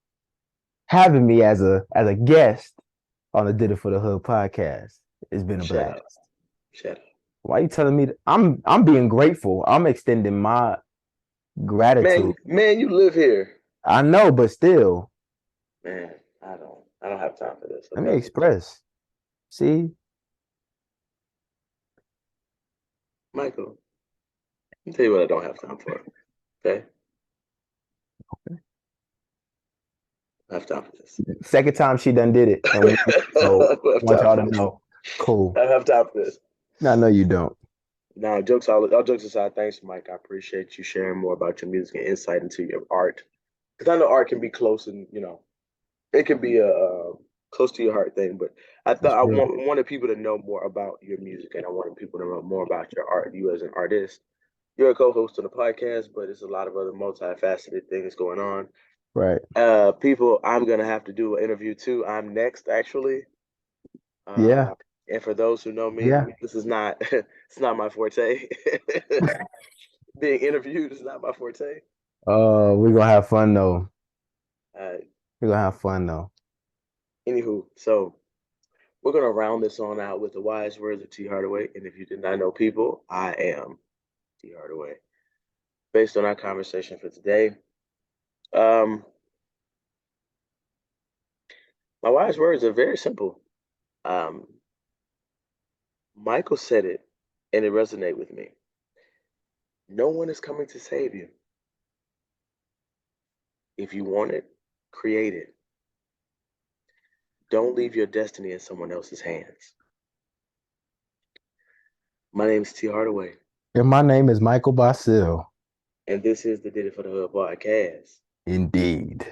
having me as a guest on the Did It for the Hood podcast. It's been a blast. Shut up. Why are you telling me that? I'm being grateful. I'm extending my gratitude. Man, you live here. I know, but still. Man, I don't have time for this. Okay? Let me express. See? Michael, let me tell you what I don't have time for. Okay? I have time for this. Second time she done did it. And so I want y'all to know. Cool. I don't have time for this. No, no, you don't. Now, all jokes aside, thanks, Mike. I appreciate you sharing more about your music and insight into your art. Because I know art can be close and, it can be a close to your heart thing. But I thought I wanted people to know more about your music and I wanted people to know more about your art. You as an artist, you're a co-host on the podcast, but there's a lot of other multifaceted things going on. Right. People, I'm gonna have to do an interview too. I'm next, actually. Yeah. And for those who know me, this is not it's not my forte. Being interviewed is not my forte. We're gonna have fun though. We're gonna have fun though. Anywho, so we're gonna round this on out with the wise words of T. Hardaway. And if you did not know people, I am T. Hardaway. Based on our conversation for today, my wise words are very simple. Michael said it, and it resonated with me. No one is coming to save you. If you want it, create it. Don't leave your destiny in someone else's hands. My name is T. Hardaway. And my name is Micheal Bahsil. And this is the Did It for the Hood podcast. Indeed.